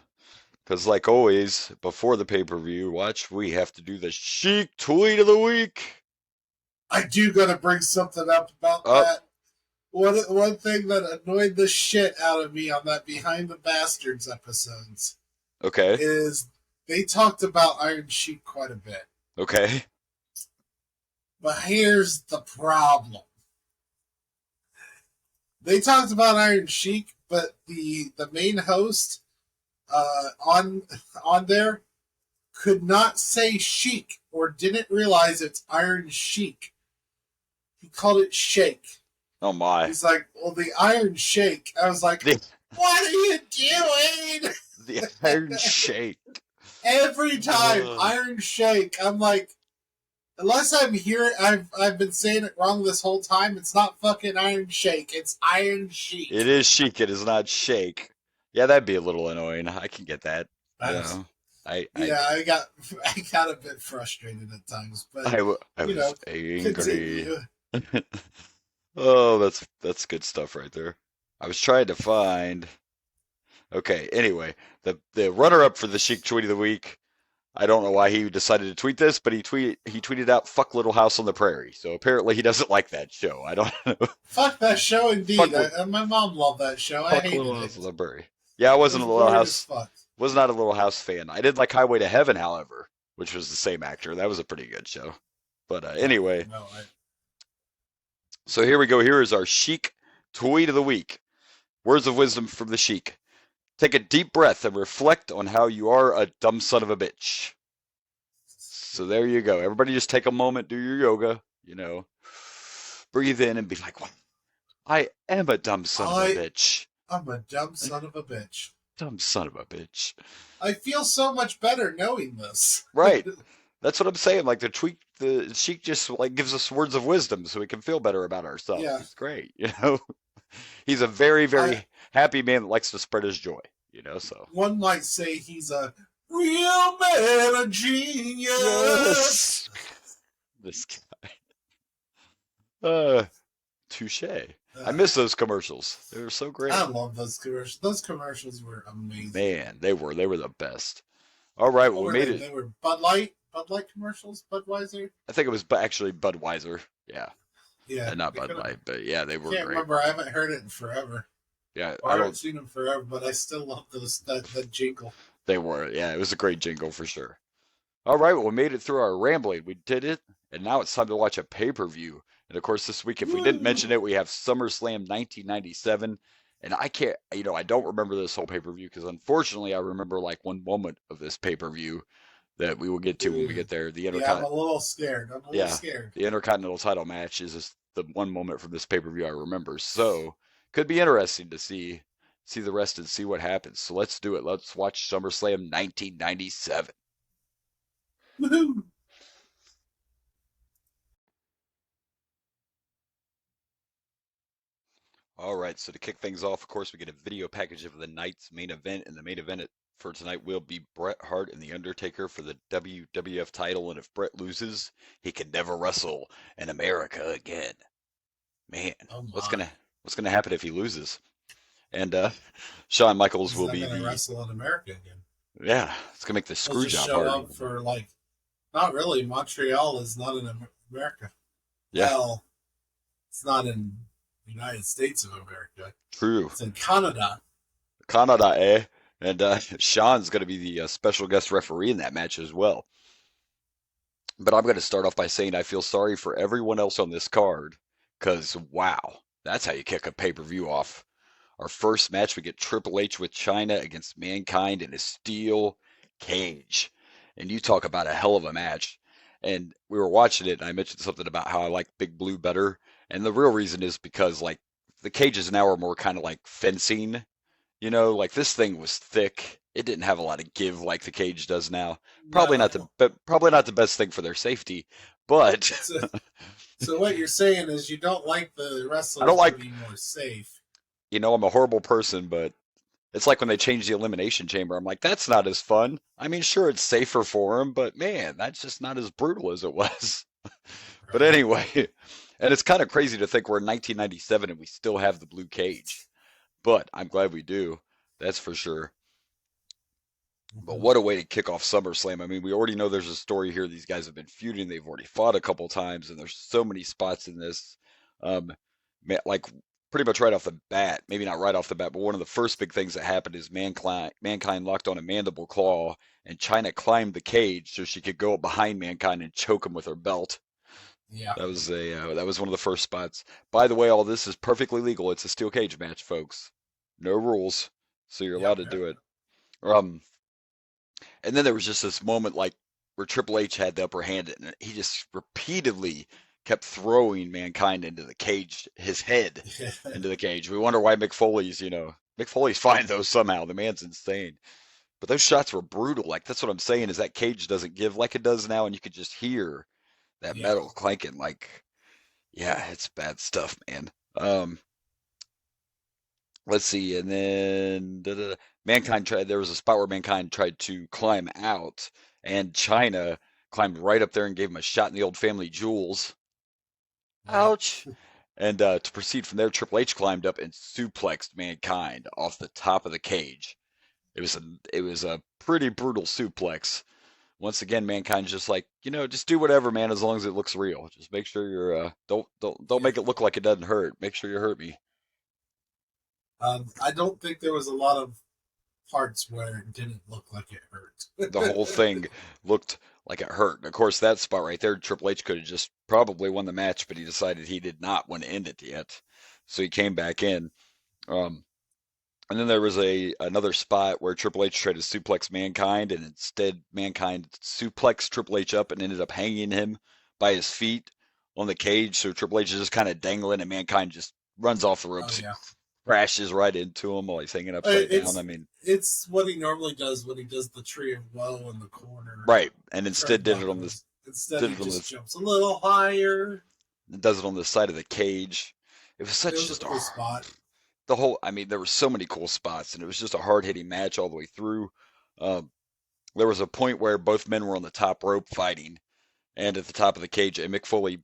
Because, like always, before the pay-per-view, we have to do the Sheik Tweet of the Week. I do got to bring something up about that. One thing that annoyed the shit out of me on that Behind the Bastards episodes. Okay. Is they talked about Iron Sheik quite a bit. Okay. But here's the problem. They talked about Iron Sheik, but the main host on there could not say Sheik or didn't realize it's Iron Sheik. He called it Shake. Oh my. He's like, well, the Iron Shake. I was like, what are you doing? The Iron Shake. Every time, Iron Shake. I'm like, unless I'm hearing, I've been saying it wrong this whole time. It's not fucking Iron Shake. It's Iron Sheik. It is Sheik. It is not Shake. Yeah, that'd be a little annoying. I can get that. I got a bit frustrated at times, but I was angry. Continue. Oh, that's good stuff right there. I was trying to find. Okay, anyway, the runner-up for the Sheik Tweet of the Week. I don't know why he decided to tweet this, but he tweeted out "fuck Little House on the Prairie." So apparently he doesn't like that show. I don't know. Fuck that show, indeed. My mom loved that show. I hated Little it. House on the Prairie. Yeah, I wasn't a Little House. Was not a Little House fan. I did like Highway to Heaven, however, which was the same actor. That was a pretty good show. But anyway. So here we go. Here is our Sheik Tweet of the Week. Words of wisdom from the Sheik. Take a deep breath and reflect on how you are a dumb son of a bitch. So there you go. Everybody just take a moment, do your yoga, breathe in and be like, well, I am a dumb son of a bitch. I'm a dumb son of a bitch. Dumb son of a bitch. I feel so much better knowing this. Right. That's what I'm saying. Like the Sheik just like gives us words of wisdom so we can feel better about ourselves. Yeah. It's great, He's a very, very happy man that likes to spread his joy, so. One might say he's a real man of genius. Yes. This guy. Touche. I miss those commercials. They were so great. I love those commercials. Those commercials were amazing. Man, they were the best. All right, well, we made it. They were Bud Light commercials, Budweiser. I think it was actually Budweiser. Yeah. Yeah. And not Bud Light, but yeah, they were great. I can't remember. I haven't heard it in forever. Yeah, I haven't seen them forever, but I still love that jingle. They were, yeah, it was a great jingle for sure. All right, well, we made it through our rambling. We did it, and now it's time to watch a pay-per-view. And of course, this week, if we didn't mention it, we have SummerSlam 1997. And I can't, I don't remember this whole pay-per-view because unfortunately, I remember like one moment of this pay-per-view that we will get to when we get there. I'm a little scared. The Intercontinental title match is just the one moment from this pay-per-view I remember. So could be interesting to see the rest and see what happens. So let's do it. Let's watch SummerSlam 1997. Woohoo! All right, so to kick things off, of course, we get a video package of the night's main event, and the main event for tonight will be Bret Hart and The Undertaker for the WWF title, and if Bret loses, he can never wrestle in America again. Man, what's gonna happen if he loses? And Shawn Michaels will be wrestle in America again. Yeah, it's gonna make the screw job hard. Show up for not really. Montreal is not in America. Yeah. Well, it's not in the United States of America. True. It's in Canada. Canada, eh? And Sean's going to be the special guest referee in that match as well. But I'm going to start off by saying I feel sorry for everyone else on this card because, wow, that's how you kick a pay-per-view off. Our first match, we get Triple H with Chyna against Mankind in a steel cage. And you talk about a hell of a match. And we were watching it, and I mentioned something about how I like Big Blue better. And the real reason is because, the cages now are more kind of like fencing, You know, like this thing was thick. It didn't have a lot of give like the cage does now. Probably not the best thing for their safety, but So what you're saying is you don't like the wrestlers I don't like. to be more safe. You know, I'm a horrible person, but it's like when they changed the elimination chamber. I'm like, that's not as fun. I mean, sure, it's safer for him, but man, that's just not as brutal as it was. But anyway, and it's kind of crazy to think we're in 1997 and we still have the blue cage. But I'm glad we do. That's for sure. But what a way to kick off SummerSlam. I mean, we already know there's a story here. These guys have been feuding. They've already fought a couple times, and there's so many spots in this. Um, like pretty much right off the bat, maybe not right off the bat, but one of the first big things that happened is Mankind locked on a mandible claw, and China climbed the cage so she could go up behind Mankind and choke him with her belt. Yeah. That was one of the first spots. By the way, all this is perfectly legal. It's a steel cage match, folks. No rules, so you're allowed to do it. And then there was just this moment like where Triple H had the upper hand, and he just repeatedly kept throwing Mankind into the cage, his head into the cage. We wonder why Mick Foley's fine though somehow. The man's insane. But those shots were brutal. Like that's what I'm saying is that cage doesn't give like it does now, and you could just hear that metal clanking. Like, yeah, it's bad stuff, man. Let's see, and then Mankind tried. There was a spot where Mankind tried to climb out, and China climbed right up there and gave him a shot in the old family jewels. Ouch! And to proceed from there, Triple H climbed up and suplexed Mankind off the top of the cage. It was a pretty brutal suplex. Once again, Mankind's just like, just do whatever, man, as long as it looks real. Just make sure you're don't make it look like it doesn't hurt. Make sure you hurt me. I don't think there was a lot of parts where it didn't look like it hurt. The whole thing looked like it hurt. Of course, that spot right there, Triple H could have just probably won the match, but he decided he did not want to end it yet. So he came back in. And then there was another spot where Triple H tried to suplex Mankind, and instead Mankind suplexed Triple H up and ended up hanging him by his feet on the cage. So Triple H is just kind of dangling, and Mankind just runs off the ropes. Oh, yeah. Crashes right into him while he's hanging upside down. I mean, it's what he normally does when he does the tree of woe in the corner. Right, and instead did it on this. Instead, he just jumps a little higher. And does it on the side of the cage. It was just a cool spot. There were so many cool spots, and it was just a hard-hitting match all the way through. There was a point where both men were on the top rope fighting, and at the top of the cage, and Mick Foley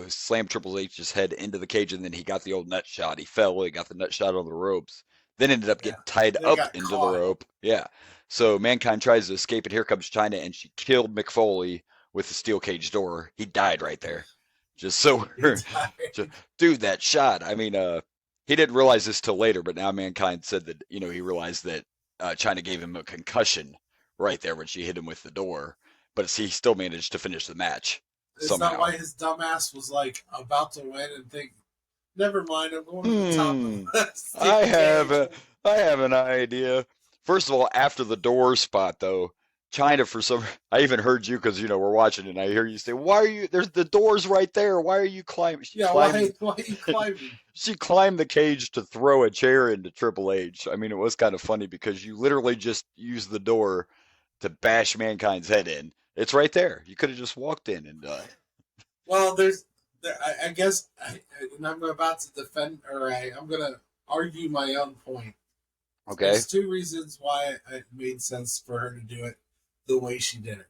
slammed Triple H's head into the cage, and then he got the old nut shot. He fell, he got the nut shot on the ropes, then ended up getting tied up into the rope. Yeah. So Mankind tries to escape, and here comes China, and she killed Mick Foley with the steel cage door. He died right there. Just so, dude, that shot. I mean, he didn't realize this till later, but now Mankind said that, he realized that China gave him a concussion right there when she hit him with the door. But he still managed to finish the match. Is that why his dumbass was like about to win and think, never mind, I'm going to the top of the I have an idea. First of all, after the door spot, though, China, I even heard you because, we're watching and I hear you say, there's the door's right there. Why are you climbing? Why are you climbing? She climbed the cage to throw a chair into Triple H. I mean, it was kind of funny because you literally just used the door to bash Mankind's head in. It's right there. You could have just walked in and Well, I guess, and I'm about to defend, or I'm going to argue my own point. Okay. There's two reasons why it made sense for her to do it the way she did it.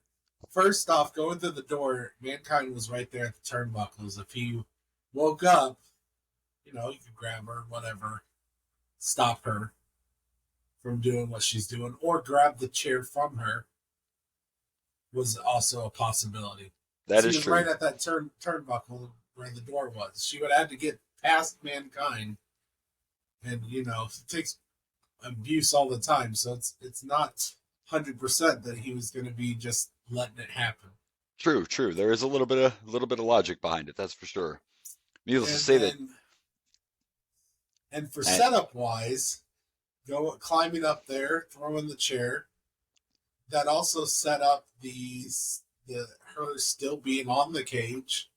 First off, going through the door, Mankind was right there at the turnbuckles. If he woke up, you could grab her, whatever, stop her from doing what she's doing, or grab the chair from her. Was also a possibility. That is true. Right at that turnbuckle where the door was. She would have to get past Mankind, and it takes abuse all the time. So it's not 100% that he was going to be just letting it happen. True. There is a little bit of logic behind it. That's for sure. Needless to say that. And for setup wise, climbing up there, throwing the chair. That also set up her still being on the cage.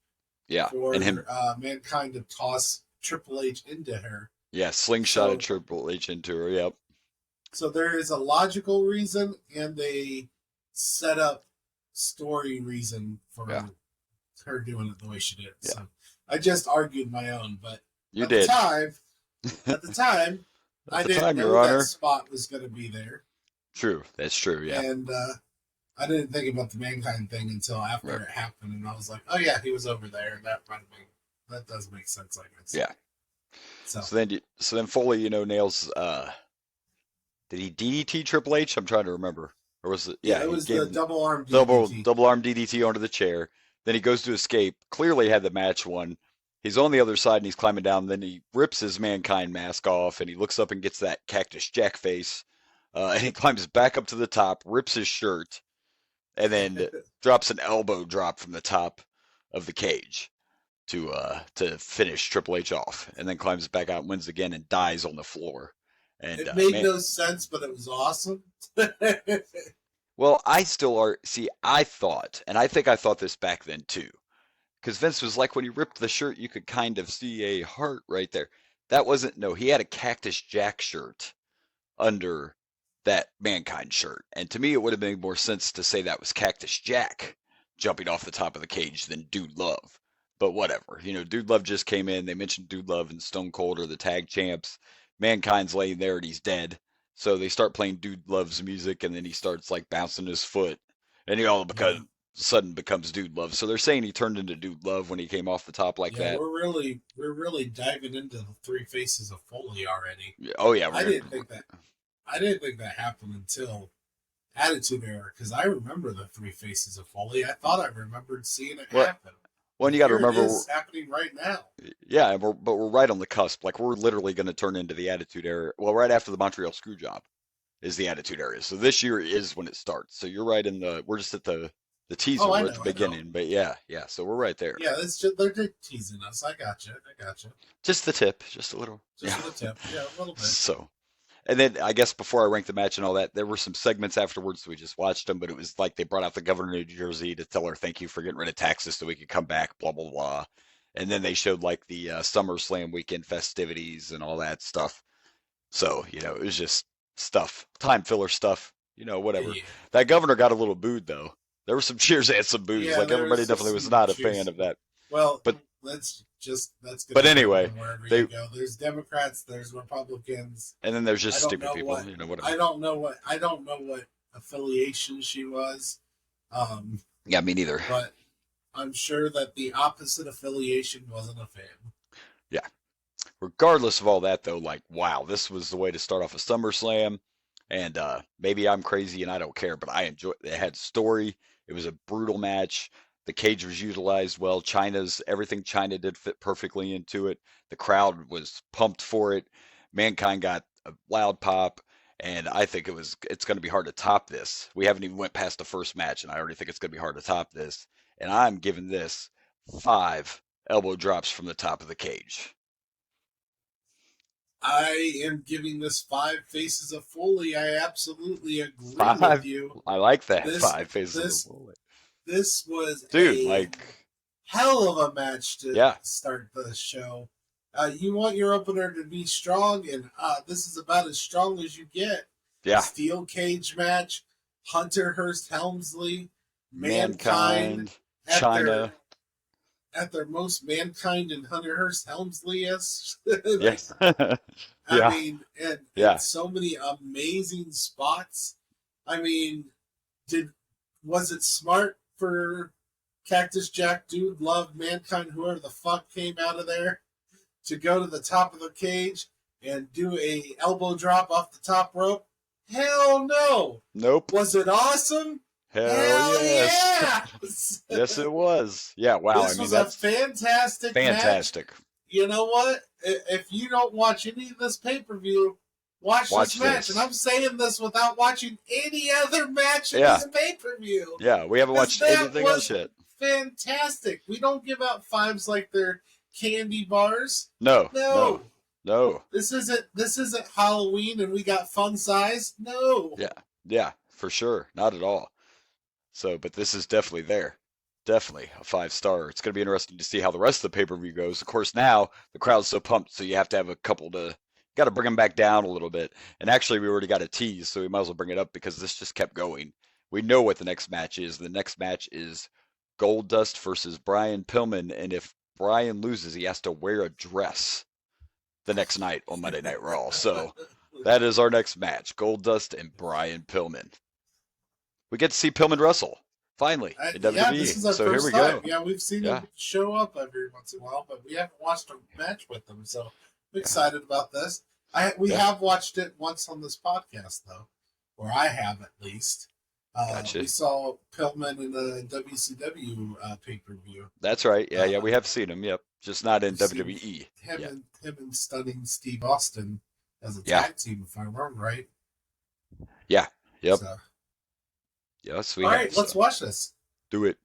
Yeah, for and him Mankind to toss Triple H into her. Yeah, slingshotted Triple H into her. Yep. So there is a logical reason and a set up story reason for her doing it the way she did. Yeah. So I just argued my own, but at the time, I didn't know that spot was going to be there. True, that's true. Yeah, and I didn't think about the Mankind thing until after it happened, and I was like, "Oh yeah, he was over there." That does make sense, I guess. Yeah. So then Foley, nails. Did he DDT Triple H? I'm trying to remember. Or was it? Yeah, it was the double arm DDT. Double arm DDT onto the chair. Then he goes to escape. Clearly had the match won. He's on the other side and he's climbing down. Then he rips his Mankind mask off and he looks up and gets that Cactus Jack face. And he climbs back up to the top, rips his shirt, and then drops an elbow drop from the top of the cage to finish Triple H off. And then climbs back out and wins again and dies on the floor. And it made no sense, but it was awesome. Well, I thought, and I think I thought this back then too, because Vince was like, when he ripped the shirt, you could kind of see a heart right there. That wasn't, no, he had a Cactus Jack shirt under that Mankind shirt. And to me, it would have made more sense to say that was Cactus Jack jumping off the top of the cage than Dude Love. But whatever, Dude Love just came in. They mentioned Dude Love and Stone Cold are the tag champs. Mankind's laying there and he's dead. So they start playing Dude Love's music and then he starts like bouncing his foot. And he all of a sudden becomes Dude Love. So they're saying he turned into Dude Love when he came off the top like that. We're really diving into the three faces of Foley already. Oh yeah. I didn't think that happened until Attitude Era, because I remember the three faces of Foley. I thought I remembered seeing it happen. Well, and you got to remember, it's happening right now. Yeah, but we're right on the cusp. Like we're literally going to turn into the Attitude Era. Well, right after the Montreal Screwjob is the Attitude Era. So this year is when it starts. So you're right we're just at the teaser. We're at the beginning. But yeah. So we're right there. Yeah, they're teasing us. I got you. Just the tip, just a little. Just the tip. Yeah, a little bit. So. And then I guess before I ranked the match and all that, there were some segments afterwards. So we just watched them, but it was like they brought out the governor of New Jersey to tell her thank you for getting rid of taxes so we could come back, blah, blah, blah. And then they showed like the Summerslam weekend festivities and all that stuff. So, it was just stuff, time filler stuff, whatever. Yeah. That governor got a little booed though. There were some cheers and some boos. Yeah, like everybody definitely was not a fan of that. Well, but that's good. But anyway, you go. There's Democrats, there's Republicans, and then there's just stupid people. Whatever. I don't know what affiliation she was. Yeah, me neither. But I'm sure that the opposite affiliation wasn't a fan. Yeah. Regardless of all that, though, like, wow, this was the way to start off a SummerSlam. And maybe I'm crazy and I don't care, but I enjoyed it. It had story. It was a brutal match. The cage was utilized well. Everything China did fit perfectly into it. The crowd was pumped for it. Mankind got a loud pop, and I think it's going to be hard to top this. We haven't even went past the first match, and I already think it's going to be hard to top this. And I'm giving this 5 elbow drops from the top of the cage. I am giving this 5 faces of Foley. I absolutely agree with you. I like that. 5 faces of Foley. This was hell of a match to start the show. You want your opener to be strong, and this is about as strong as you get. Yeah. Steel cage match, Hunter Hearst Helmsley, Mankind, China. At their most, Mankind and Hunter Hearst Helmsley-esque. Yes. I mean, and so many amazing spots. I mean, was it smart for Cactus Jack, Dude Love, Mankind, whoever the fuck came out of there, to go to the top of the cage and do a elbow drop off the top rope? Hell no. Nope. Was it awesome? Hell yes. Yes, it was. Yeah, wow. This was a fantastic match. You know what? If you don't watch any of this pay-per-view, watch this match. And I'm saying this without watching any other match in this pay-per-view. Yeah, we haven't watched anything else yet. Fantastic. We don't give out 5s like they're candy bars. No. This isn't Halloween and we got fun size. No. Yeah, for sure. Not at all. So, but this is definitely there. Definitely a 5-star. It's going to be interesting to see how the rest of the pay-per-view goes. Of course, now the crowd's so pumped, so you have to have a couple to got to bring him back down a little bit. And actually, we already got a tease, so we might as well bring it up because this just kept going. We know what the next match is. The next match is Goldust versus Brian Pillman, and if Brian loses, he has to wear a dress the next night on Monday Night Raw. So that is our next match, Goldust and Brian Pillman. We get to see Pillman wrestle, finally, in WWE. Yeah, this is our so first here we time. go. Yeah, we've seen him show up every once in a while, but we haven't watched a match with him, so I'm excited about this. We have watched it once on this podcast, though, or I have at least. Gotcha. We saw Pillman in the WCW pay-per-view. That's right. Yeah, we have seen him. Yep, just not in WWE. Him and Stunning Steve Austin as a tag team, if I remember right. Yeah. Yep. So, yes, all right, let's watch this. Do it.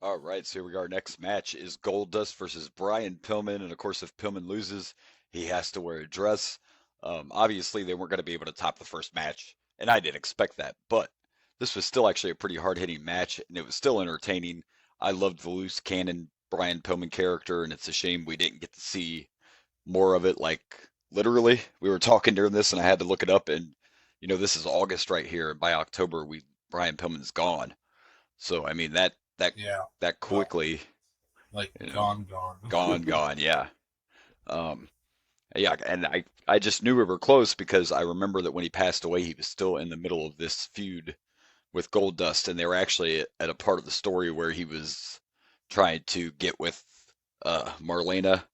All right, so here we go. Our next match is Goldust versus Brian Pillman, and of course, if Pillman loses, he has to wear a dress. Obviously, they weren't going to be able to top the first match, and I didn't expect that, but this was still actually a pretty hard-hitting match, and it was still entertaining. I loved the loose cannon Brian Pillman character, and it's a shame we didn't get to see more of it. Like, literally, we were talking during this, and I had to look it up, and, this is August right here, and by October, Brian Pillman's gone. So, I mean, that quickly. Like, gone. Gone, yeah. Yeah, and I just knew we were close because I remember that when he passed away, he was still in the middle of this feud with Goldust, and they were actually at a part of the story where he was trying to get with Marlena,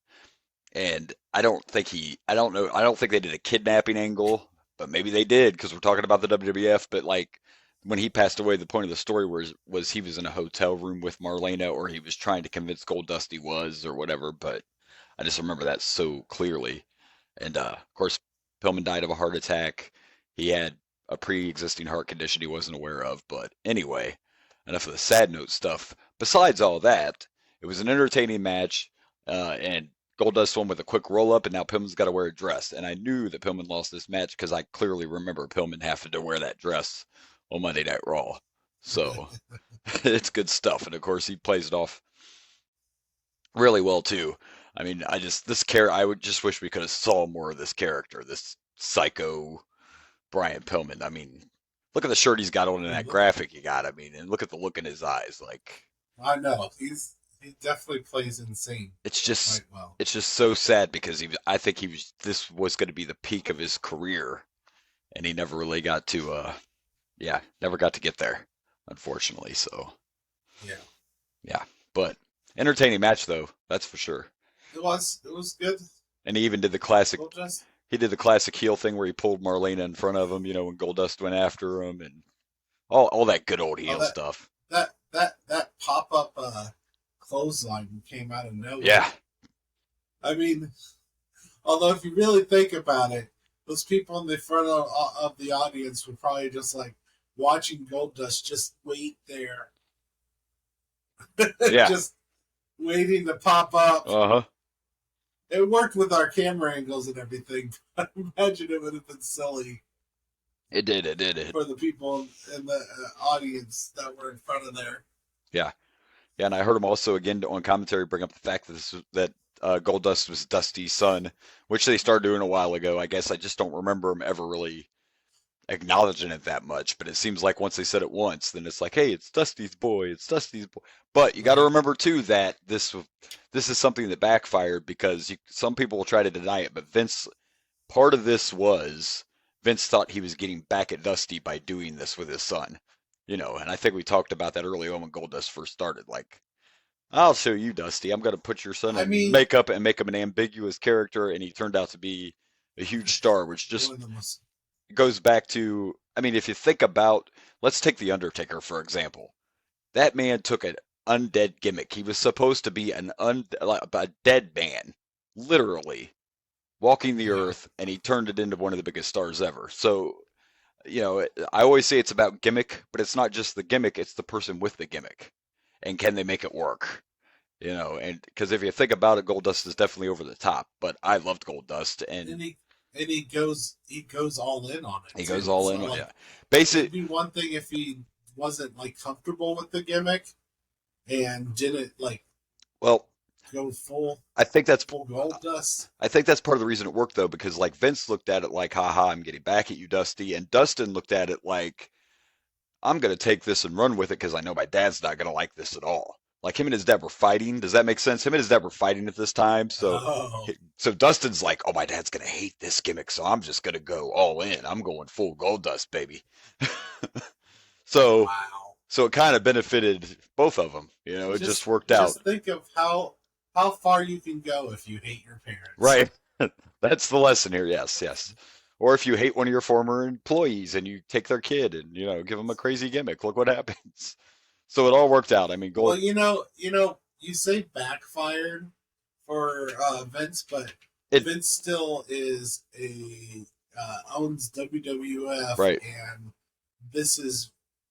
and I don't think they did a kidnapping angle, but maybe they did because we're talking about the WWF. But like when he passed away, the point of the story was he was in a hotel room with Marlena, or he was trying to convince Goldust he was, or whatever. But I just remember that so clearly. And of course, Pillman died of a heart attack. He had a pre-existing heart condition he wasn't aware of. But anyway, enough of the sad note stuff. Besides all that, it was an entertaining match, and Goldust won with a quick roll-up, and now Pillman's got to wear a dress. And I knew that Pillman lost this match because I clearly remember Pillman having to wear that dress on Monday Night Raw. So it's good stuff. And of course, he plays it off really well too. I mean, I would just wish we could have saw more of this character, this psycho Brian Pillman. I mean, look at the shirt he's got on in that graphic he got. I mean, and look at the look in his eyes. Like, I know he definitely plays insane. It's just so sad because I think this was going to be the peak of his career, and he never really got to, never got to get there, unfortunately. So, yeah, but entertaining match though, that's for sure. It was good. And he even did the classic. He did the classic heel thing where he pulled Marlena in front of him, when Goldust went after him, and all that good old heel stuff. That pop up clothesline came out of nowhere. Yeah. I mean, although if you really think about it, those people in the front of the audience were probably just like watching Goldust just wait there. Yeah. Just waiting to pop up. Uh-huh. It worked with our camera angles and everything. I imagine it would have been silly. It did. For the people in the audience that were in front of there. Yeah. Yeah, and I heard him also again on commentary bring up the fact that Goldust was Dusty's son, which they started doing a while ago. I guess I just don't remember him ever really acknowledging it that much, but it seems like once they said it once, then it's like, hey, it's Dusty's boy. But you got to remember too that this is something that backfired because some people will try to deny it, but part of this was Vince thought he was getting back at Dusty by doing this with his son, and I think we talked about that early on when Goldust first started. Like, I'll show you, Dusty. I'm going to put your son in makeup and make him an ambiguous character, and he turned out to be a huge star, which just goes back to, I mean, if you think about, let's take The Undertaker, for example. That man took an undead gimmick. He was supposed to be a dead man, literally, walking the earth, and he turned it into one of the biggest stars ever. So, I always say it's about gimmick, but it's not just the gimmick, it's the person with the gimmick. And can they make it work? And because if you think about it, Goldust is definitely over the top, but I loved Goldust. And he goes all in on it. He goes all in on it. Basically, it'd be one thing if he wasn't like comfortable with the gimmick and didn't like. Well, go full. I think that's full gold dust. I think that's part of the reason it worked though, because like Vince looked at it like, haha, I'm getting back at you, Dusty, and Dustin looked at it like, I'm gonna take this and run with it because I know my dad's not gonna like this at all. Like him and his dad were fighting. Does that make sense? Him and his dad were fighting at this time. So Dustin's like, oh, my dad's gonna hate this gimmick, so I'm just gonna go all in. I'm going full gold dust, baby. So it kind of benefited both of them. You know, it just worked out. Just think of how far you can go if you hate your parents. Right. That's the lesson here. Yes, yes. Or if you hate one of your former employees and you take their kid and, you know, give them a crazy gimmick, look what happens. So it all worked out. I mean, Well, you say backfired for Vince, but Vince still is owns WWF, right? And this is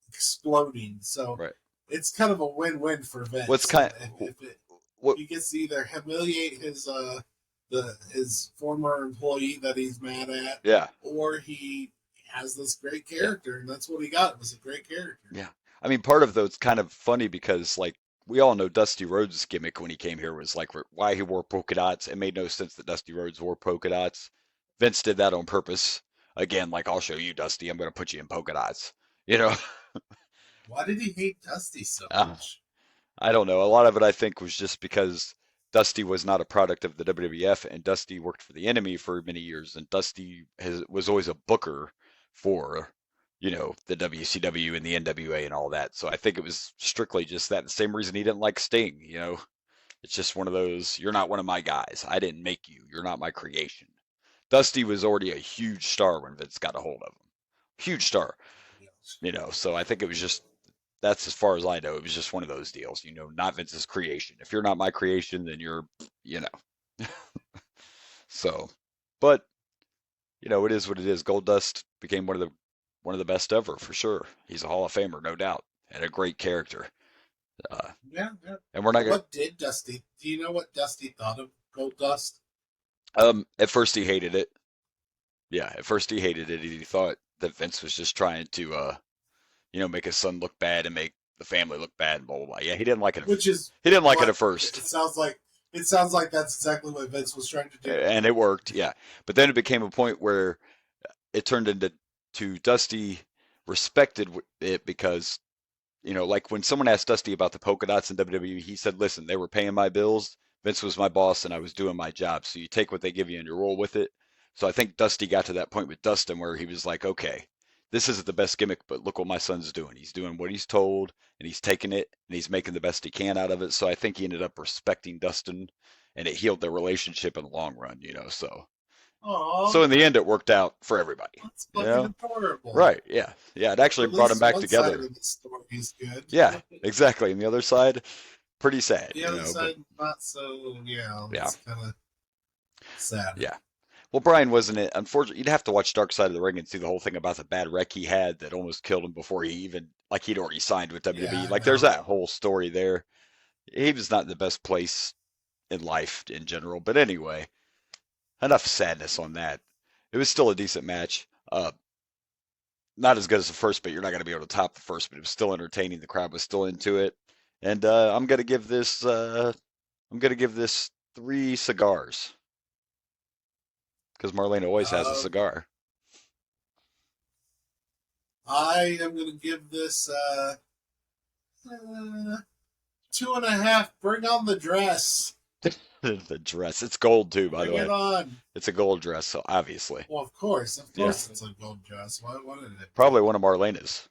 exploding, so it's kind of a win-win for Vince. He gets to either humiliate his former employee that he's mad at, or he has this great character, and that's what he got. It was a great character. Yeah. I mean, part of though, it's kind of funny because like we all know Dusty Rhodes' gimmick when he came here was like why he wore polka dots. It made no sense that Dusty Rhodes wore polka dots. Vince did that on purpose. Again, like, I'll show you, Dusty. I'm going to put you in polka dots. You know? Why did he hate Dusty so much? I don't know. A lot of it, I think, was just because Dusty was not a product of the WWF, and Dusty worked for the enemy for many years, and Dusty was always a booker for, you know, the WCW and the NWA and all that. So I think it was strictly just that. The same reason he didn't like Sting, you know? It's just one of those, you're not one of my guys. I didn't make you. You're not my creation. Dusty was already a huge star when Vince got a hold of him. Huge star. You know, so I think it was just, that's as far as I know. It was just one of those deals, you know, not Vince's creation. If you're not my creation, then you're, you know. So, but, you know, it is what it is. Goldust became one of the best ever, for sure. He's a Hall of Famer, no doubt, and a great character. Yeah. And we're not What did Dusty? Do you know what Dusty thought of Goldust? At first he hated it. Yeah, at first he hated it. He thought that Vince was just trying to, you know, make his son look bad and make the family look bad and blah blah blah. Yeah, he didn't like it. He didn't like it at first. It sounds like that's exactly what Vince was trying to do. And it worked, yeah. But then it became a point where it turned into Dusty respected it because, you know, like when someone asked Dusty about the polka dots in WWE, he said, "Listen, they were paying my bills. Vince was my boss, and I was doing my job. So you take what they give you and you roll with it." So I think Dusty got to that point with Dustin where he was like, "Okay, this isn't the best gimmick, but look what my son's doing. He's doing what he's told, and he's taking it, and he's making the best he can out of it." So I think he ended up respecting Dustin, and it healed their relationship in the long run, you know. So, so in the end, it worked out for everybody. That's fucking adorable. Right? Yeah. It actually brought them back together. Side of the story's good. Yeah, exactly. And the other side, pretty sad. The other side, not so. Yeah. It's kind of sad. Yeah. Well, Brian wasn't it. Unfortunately, you'd have to watch Dark Side of the Ring and see the whole thing about the bad wreck he had that almost killed him before he even, like, he'd already signed with WWE. Yeah, like, there's that whole story there. He was not in the best place in life in general. But anyway, enough sadness on that. It was still a decent match. Not as good as the first, but you're not going to be able to top the first. But it was still entertaining. The crowd was still into it. And I'm going to give this 3 cigars. Because Marlena always has a cigar. I am going to give this 2.5. Bring on the dress. The dress. It's gold too, by the way. Bring it on. It's a gold dress, so obviously. Well, of course it's a gold dress. Why wouldn't it? Probably one of Marlena's.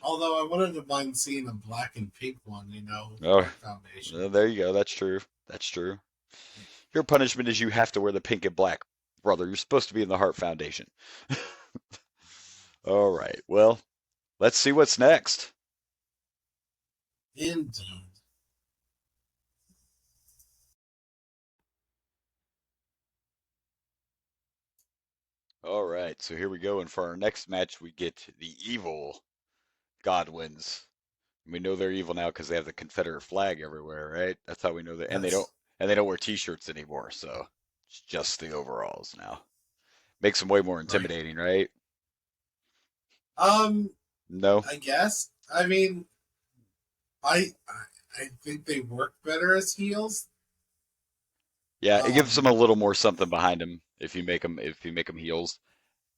Although I wouldn't have mind seeing a black and pink one, you know. Foundation. There you go. That's true. Your punishment is you have to wear the pink and black, brother. You're supposed to be in the Heart Foundation. All right. Well, let's see what's next. Indeed. All right. So here we go. And for our next match, we get the evil Godwins. We know they're evil now because they have the Confederate flag everywhere, right? That's how we know that. And they don't wear T-shirts anymore, so it's just the overalls now. Makes them way more intimidating, right? No. I guess. I mean, I I think they work better as heels. Yeah, it gives them a little more something behind them if you make them heels.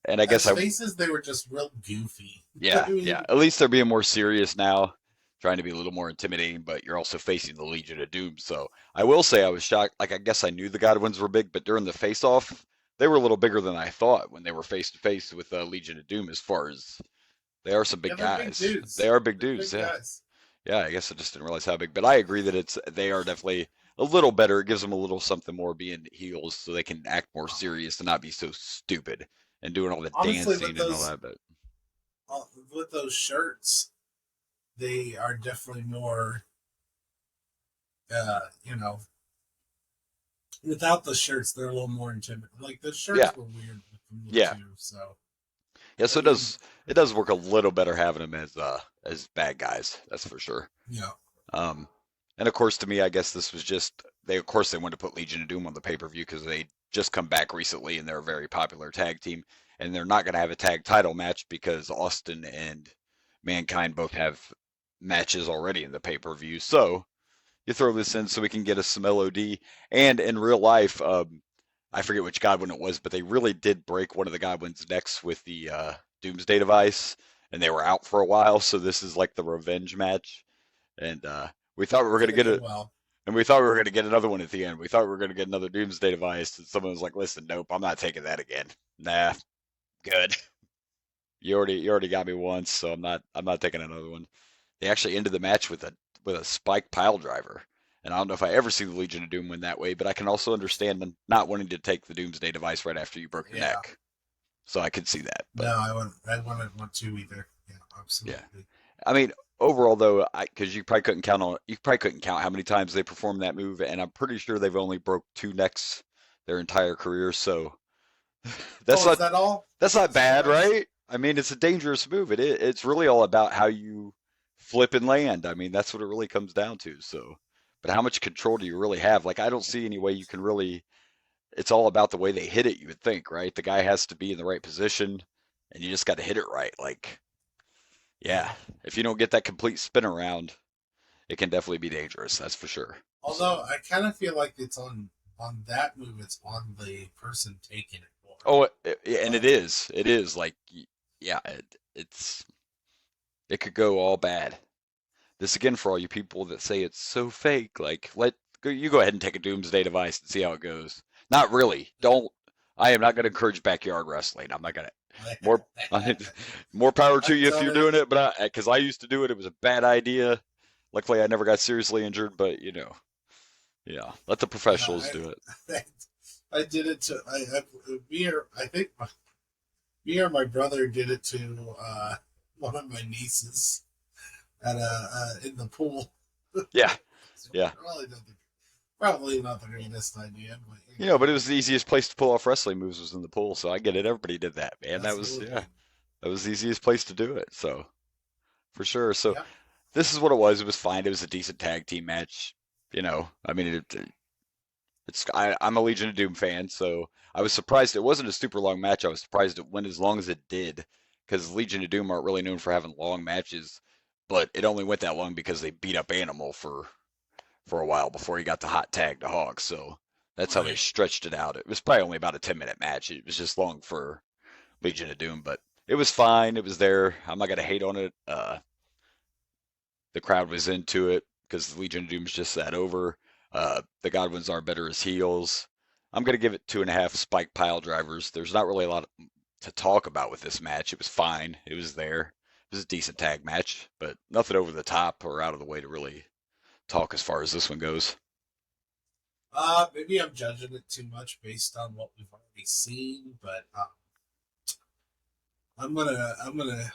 And I guess as faces, they were just real goofy. Yeah, I mean, yeah. At least they're being more serious now, trying to be a little more intimidating, but you're also facing the Legion of Doom. So I will say I was shocked. Like, I guess I knew the Godwins were big, but during the face-off, they were a little bigger than I thought when they were face-to-face with Legion of Doom, as far as they are some big guys. Big dudes. They are big dudes, big yeah. Guys. Yeah, I guess I just didn't realize how big. But I agree that they are definitely a little better. It gives them a little something more being heels so they can act more serious and not be so stupid and doing all the dancing and all that. But with those shirts, they are definitely more, without the shirts, they're a little more intimidating. Like, the shirts were weird too, so. Yeah, so it does work a little better having them as bad guys, that's for sure. Yeah. And of course, to me, I guess this was just they wanted to put Legion of Doom on the pay-per-view because they just come back recently and they're a very popular tag team, and they're not going to have a tag title match because Austin and Mankind both have matches already in the pay-per-view. So you throw this in so we can get us some LOD. And in real life, I forget which Godwin it was, but they really did break one of the Godwin's necks with the Doomsday device, and they were out for a while. So this is like the revenge match, and we thought we were going to get it. And we thought we were going to get another one at the end. We thought we were going to get another Doomsday device, and someone was like, "Listen, nope, I'm not taking that again. Nah, good. You already got me once, so I'm not taking another one." They actually ended the match with a spike pile driver, and I don't know if I ever see the Legion of Doom win that way, but I can also understand them not wanting to take the Doomsday device right after you broke your neck. So I could see that. But, no, I wouldn't want to either. Yeah, absolutely. Yeah. I mean, overall though, because you probably couldn't count how many times they performed that move, and I'm pretty sure they've only broke 2 necks their entire career. So that's is that all? That's not bad, right? I mean, it's a dangerous move. It's really all about how you flip and land. I mean, that's what it really comes down to. So, but how much control do you really have? Like, I don't see any way you can really. It's all about the way they hit it. You would think, right? The guy has to be in the right position, and you just got to hit it right. Like, yeah, if you don't get that complete spin around, it can definitely be dangerous. That's for sure. Although I kind of feel like it's on that move. It's on the person taking it. Oh, and it is. It is like, yeah, it could go all bad. This again for all you people that say it's so fake. Like, you go ahead and take a Doomsday device and see how it goes. Not really. Don't. I am not going to encourage backyard wrestling. I'm not going to. More power to you if you're doing it, but because I used to do it, it was a bad idea. Luckily, I never got seriously injured, but yeah, let the professionals do it. I did it to I think me or my brother did it to one of my nieces at in the pool. Yeah, so yeah. Probably not the greatest idea, but but it was the easiest place to pull off wrestling moves was in the pool. So I get it. Everybody did that, man. Absolutely. That was the easiest place to do it. So for sure. So this is what it was. It was fine. It was a decent tag team match. I mean, I'm a Legion of Doom fan, so I was surprised it wasn't a super long match. I was surprised it went as long as it did, because Legion of Doom aren't really known for having long matches, but it only went that long because they beat up Animal for a while before he got the hot tag to Hawk. So that's how they stretched it out. It was probably only about a 10-minute match. It was just long for Legion of Doom, but it was fine. It was there. I'm not gonna hate on it. The crowd was into it because Legion of Doom's just that over. The Godwins are better as heels. I'm going to give it 2.5 spike pile drivers. There's not really a lot to talk about with this match. It was fine. It was there. It was a decent tag match, but nothing over the top or out of the way to really talk as far as this one goes. Maybe I'm judging it too much based on what we've already seen, but I'm gonna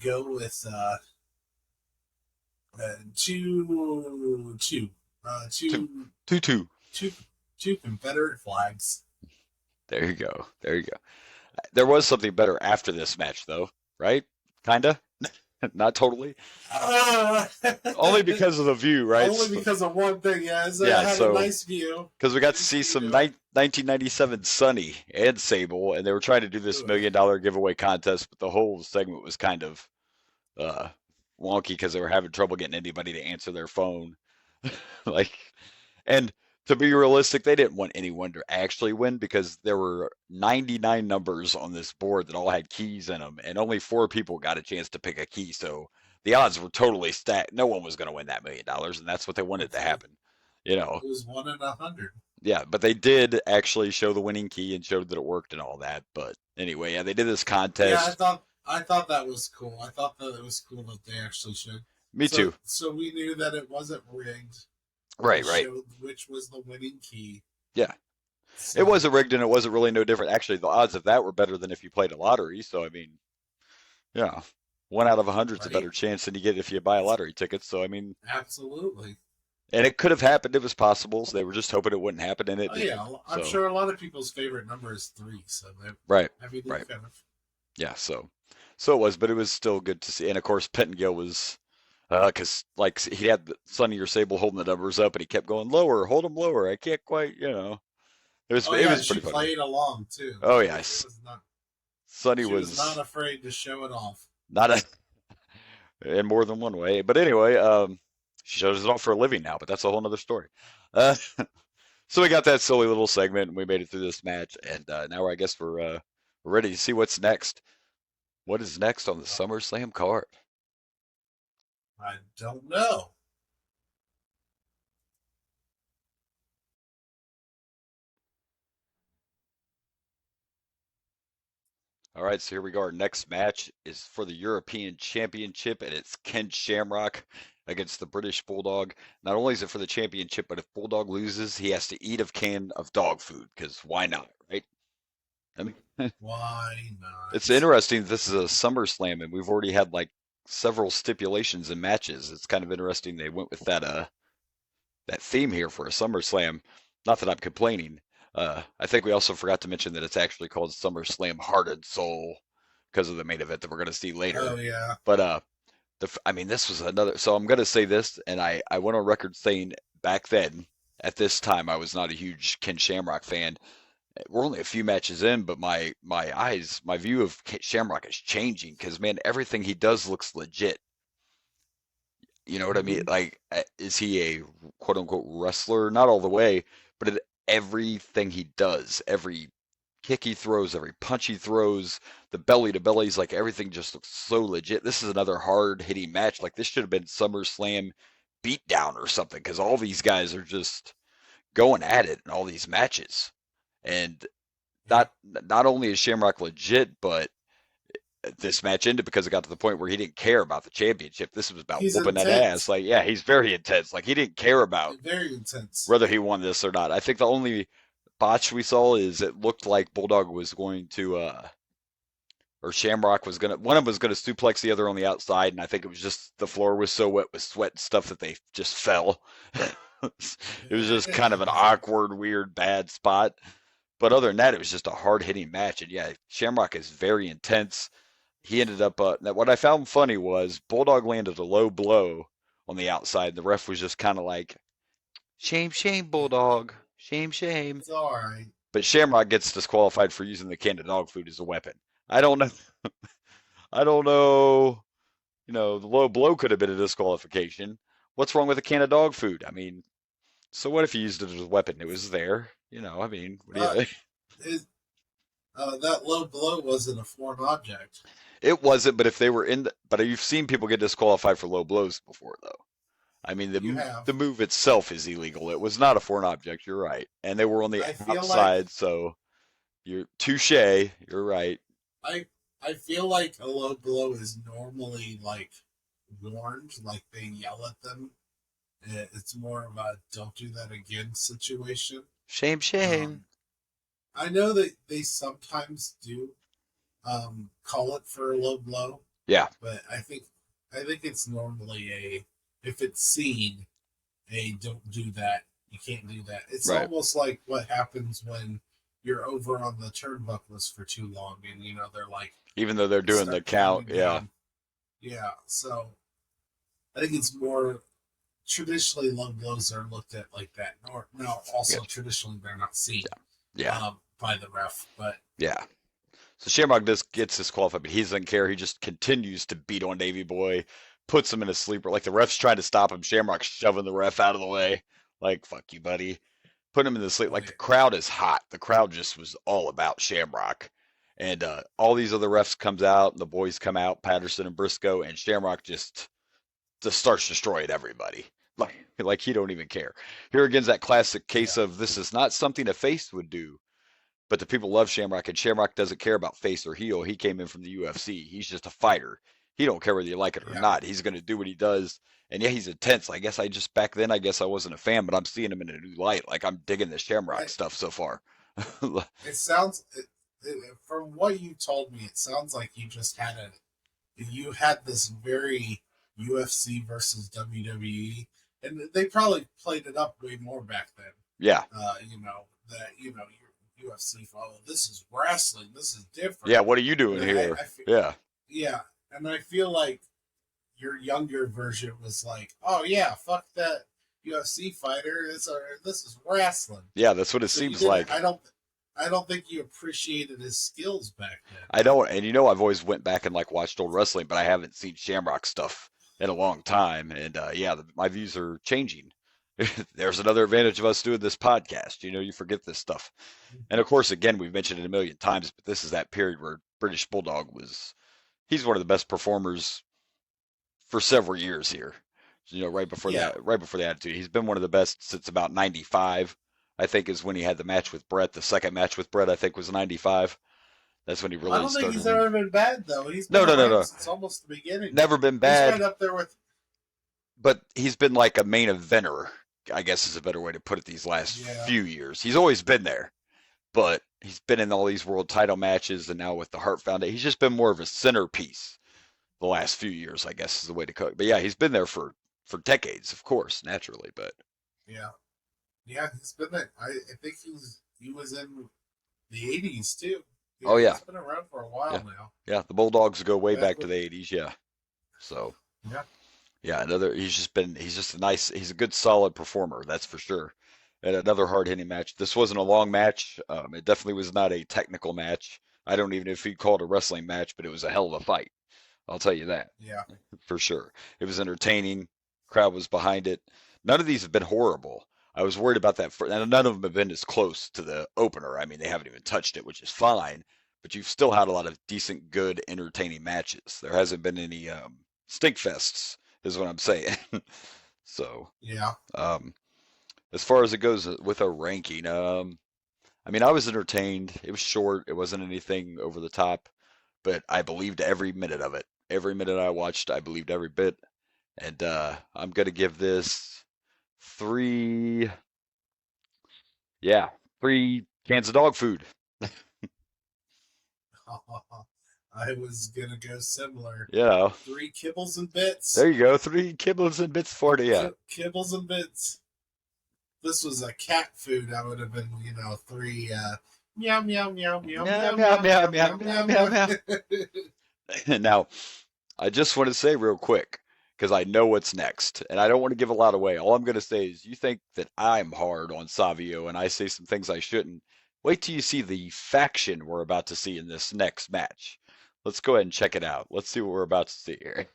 go with 2 Confederate flags. There you go. There was something better after this match, though, right? Kinda. Not totally. Only because of the view, right? Only because of one thing, yeah. It had a nice view. Because we got to see some 1997 Sunny and Sable, and they were trying to do this $1 million giveaway contest, but the whole segment was kind of wonky because they were having trouble getting anybody to answer their phone. Like, and to be realistic, they didn't want anyone to actually win because there were 99 numbers on this board that all had keys in them, and only 4 people got a chance to pick a key. So the odds were totally stacked. No one was going to win that $1 million, and that's what they wanted to happen. You know, it was 1 in 100. Yeah, but they did actually show the winning key and showed that it worked and all that. But anyway, yeah, they did this contest. Yeah, I thought that was cool. I thought that it was cool that they actually showed. Me too. So we knew that it wasn't rigged. Right. Showed which was the winning key. Yeah. So, it wasn't rigged, and it wasn't really no different. Actually, the odds of that were better than if you played a lottery. So, I mean, yeah, 1 out of 100 is a better chance than you get if you buy a lottery ticket. So, I mean, absolutely. And it could have happened. It was possible. So they were just hoping it wouldn't happen, and it did. Yeah, I'm sure a lot of people's favorite number is 3. So right. Kind of. Yeah. So it was, but it was still good to see. And of course, Pettingill was, because like he had Sonny or Sable holding the numbers up, and he kept going lower, hold them lower. I can't quite, It was it was pretty she funny. played along too. Oh yes. Sonny was not afraid to show it off. In more than one way. But anyway, she shows it off for a living now, but that's a whole nother story. So we got that silly little segment, and we made it through this match, and now I guess we're ready to see what's next. What is next on the SummerSlam card? I don't know. All right, so here we go. Our next match is for the European Championship, and it's Ken Shamrock against the British Bulldog. Not only is it for the championship, but if Bulldog loses, he has to eat a can of dog food, because why not, right? I mean, why not? It's interesting. This is a SummerSlam, and we've already had like several stipulations and matches. It's kind of interesting they went with that theme here for a SummerSlam. Not that I'm complaining. I think we also forgot to mention that it's actually called SummerSlam Heart and Soul because of the main event that we're going to see later. Oh yeah. But this was another. So I'm going to say this, and I went on record saying back then, at this time, I was not a huge Ken Shamrock fan. We're only a few matches in, but my view of Shamrock is changing because, man, everything he does looks legit. You know what I mean? Like, is he a quote unquote wrestler? Not all the way, but everything he does, every kick he throws, every punch he throws, the belly to bellies, like everything just looks so legit. This is another hard hitting match. Like this should have been SummerSlam beatdown or something because all these guys are just going at it in all these matches. And not only is Shamrock legit, but this match ended because it got to the point where he didn't care about the championship. This was about whooping that ass. Like, yeah, he's very intense. Like he didn't care about very intense whether he won this or not. I think the only botch we saw is it looked like Bulldog was going to, or Shamrock was going to, one of them was going to suplex the other on the outside. And I think it was just the floor was so wet with sweat and stuff that they just fell. It was just kind of an awkward, weird, bad spot. But other than that, it was just a hard-hitting match. And yeah, Shamrock is very intense. He ended up, what I found funny was Bulldog landed a low blow on the outside. The ref was just kind of like, shame, shame, Bulldog. Shame, shame. It's all right. But Shamrock gets disqualified for using the can of dog food as a weapon. I don't know. I don't know. The low blow could have been a disqualification. What's wrong with a can of dog food? I mean, so what if you used it as a weapon? It was there. I mean, what do you that low blow wasn't a foreign object. It wasn't, but if they were but you've seen people get disqualified for low blows before, though. I mean, the move itself is illegal. It was not a foreign object. You're right, and they were on the outside, so you're touche. You're right. I feel like a low blow is normally like warned, like they yell at them. It's more of a "don't do that again" situation. Shame, shame. I know that they sometimes do call it for a low blow. Yeah. But I think it's normally if it's seen, don't do that. You can't do that. It's almost like what happens when you're over on the turnbuckles for too long and they're like, even though they're doing the count, yeah. Yeah, so I think it's more traditionally low blows are looked at like that. No, also traditionally they're not seen. Yeah. By the ref, but yeah. So Shamrock gets disqualified, but he doesn't care. He just continues to beat on Davey Boy, puts him in a sleeper. Like the ref's trying to stop him. Shamrock's shoving the ref out of the way. Like, fuck you, buddy. Put him in the sleep. Like the crowd is hot. The crowd just was all about Shamrock. And all these other refs comes out, and the boys come out, Patterson and Briscoe, and Shamrock just starts destroying everybody. Like he don't even care. Here again's that classic case of this is not something a face would do, but the people love Shamrock, and Shamrock doesn't care about face or heel. He came in from the UFC. He's just a fighter. He don't care whether you like it or not. He's going to do what he does. And yeah, he's intense. I guess back then I wasn't a fan, but I'm seeing him in a new light. Like I'm digging the Shamrock stuff so far. It sounds, from what you told me, it sounds like you just had this very UFC versus WWE, and they probably played it up way more back then. Yeah. Your UFC follow. This is wrestling. This is different. Yeah. What are you doing here? Yeah. Yeah. And I feel like your younger version was like, oh yeah, fuck that UFC fighter. This is wrestling. Yeah, that's what it seems like. I don't think you appreciated his skills back then. I don't, and I've always went back and like watched old wrestling, but I haven't seen Shamrock stuff in a long time. And my views are changing. There's another advantage of us doing this podcast. You forget this stuff. And of course, again, we've mentioned it a million times, but this is that period where British Bulldog he's one of the best performers for several years here. Right before the Attitude. He's been one of the best since about 95, I think, is when he had the match with Brett. The second match with Brett, I think, was 95. That's when he really started. I don't think he's ever been bad, though. No. Since almost the beginning. Never been bad. He's right up there with... But he's been like a main eventer, I guess is a better way to put it, these last few years. He's always been there. But he's been in all these world title matches, and now with the Hart Foundation, he's just been more of a centerpiece the last few years, I guess is the way to call it. But yeah, he's been there for decades, of course, naturally. But yeah, he's been there. I think he was in the 80s too. He's been around for a while now. Yeah, the Bulldogs go way back to the 80s. Yeah, so yeah, he's a good solid performer, that's for sure. And another hard-hitting match. This wasn't a long match. It definitely was not a technical match. I don't even know if you'd call it a wrestling match, but it was a hell of a fight. I'll tell you that. Yeah. For sure. It was entertaining. Crowd was behind it. None of these have been horrible. I was worried about that. And none of them have been as close to the opener. I mean, they haven't even touched it, which is fine. But you've still had a lot of decent, good, entertaining matches. There hasn't been any stink fests, is what I'm saying. So. Yeah. As far as it goes with a ranking, I was entertained. It was short. It wasn't anything over the top, but I believed every minute of it. Every minute I watched, I believed every bit. And I'm going to give this 3 cans of dog food. I was going to go similar. 3 kibbles and bits. There you go. 3 kibbles and bits for you. Kibbles and bits. This was a cat food, I would have been, 3 meow meow meow meow meow meow meow meow meow meow. Now, I just want to say real quick, because I know what's next, and I don't want to give a lot away. All I'm going to say is, you think that I'm hard on Savio and I say some things I shouldn't. Wait till you see the faction we're about to see in this next match. Let's go ahead and check it out. Let's see what we're about to see here.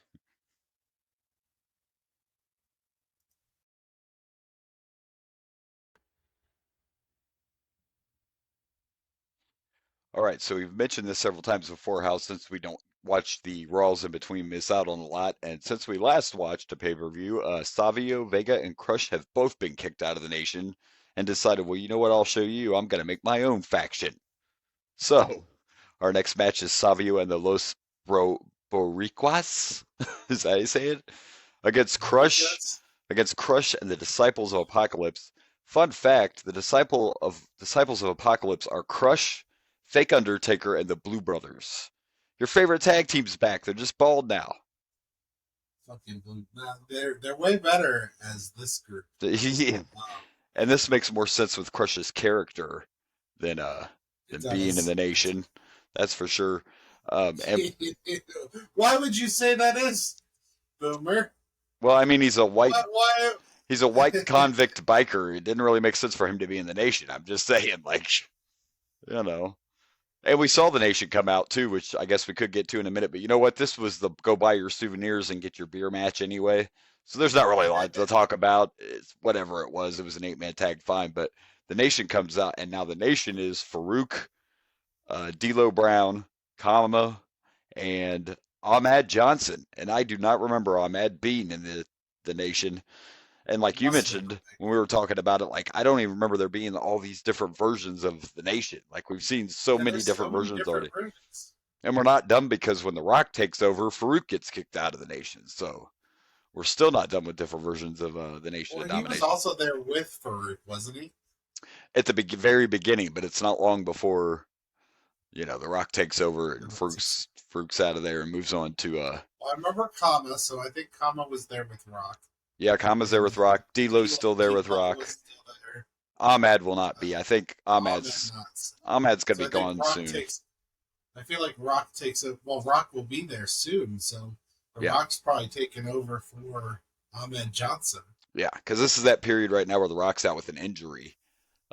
All right, so we've mentioned this several times before, how since we don't watch the Raws in between, miss out on a lot. And since we last watched a pay-per-view, Savio, Vega, and Crush have both been kicked out of the nation and decided, well, you know what, I'll show you. I'm going to make my own faction. So our next match is Savio and the Los Boricuas. Is that how you say it? Against Crush and the Disciples of Apocalypse. Fun fact, the Disciples of Apocalypse are Crush, Fake Undertaker, and the Blue Brothers. Your favorite tag team's back. They're just bald now. Fucking Blue. No, they're way better as this group. Yeah. And this makes more sense with Crush's character than being in the nation. That's for sure. Why would you say that is, Boomer? Well, he's a white. He's a white convict biker. It didn't really make sense for him to be in the nation. I'm just saying, And we saw the Nation come out too, which I guess we could get to in a minute. But you know what? This was the go buy your souvenirs and get your beer match anyway. So there's not really a lot to talk about. It's whatever it was. It was an 8-man tag, fine. But the Nation comes out, and now the Nation is Farouk, D'Lo Brown, Kama, and Ahmad Johnson. And I do not remember Ahmad being in the Nation. And like you mentioned when we were talking about it, like I don't even remember there being all these different versions of the Nation. Like we've seen so many different versions already. And we're not done because when The Rock takes over, Farouk gets kicked out of the Nation. So we're still not done with different versions of the Nation of Domination. He was also there with Farouk, wasn't he? At the very beginning, but it's not long before, The Rock takes over and Farouk's out of there and moves on to. Well, I remember Kama, so I think Kama was there with Rock. Yeah, Kama's there with Rock. D'Lo's still there with Rock. Ahmad will not be. I think Ahmad's going to be gone soon. I feel like Rock Rock will be there soon, so Rock's probably taking over for Ahmed Johnson. Yeah, because this is that period right now where The Rock's out with an injury.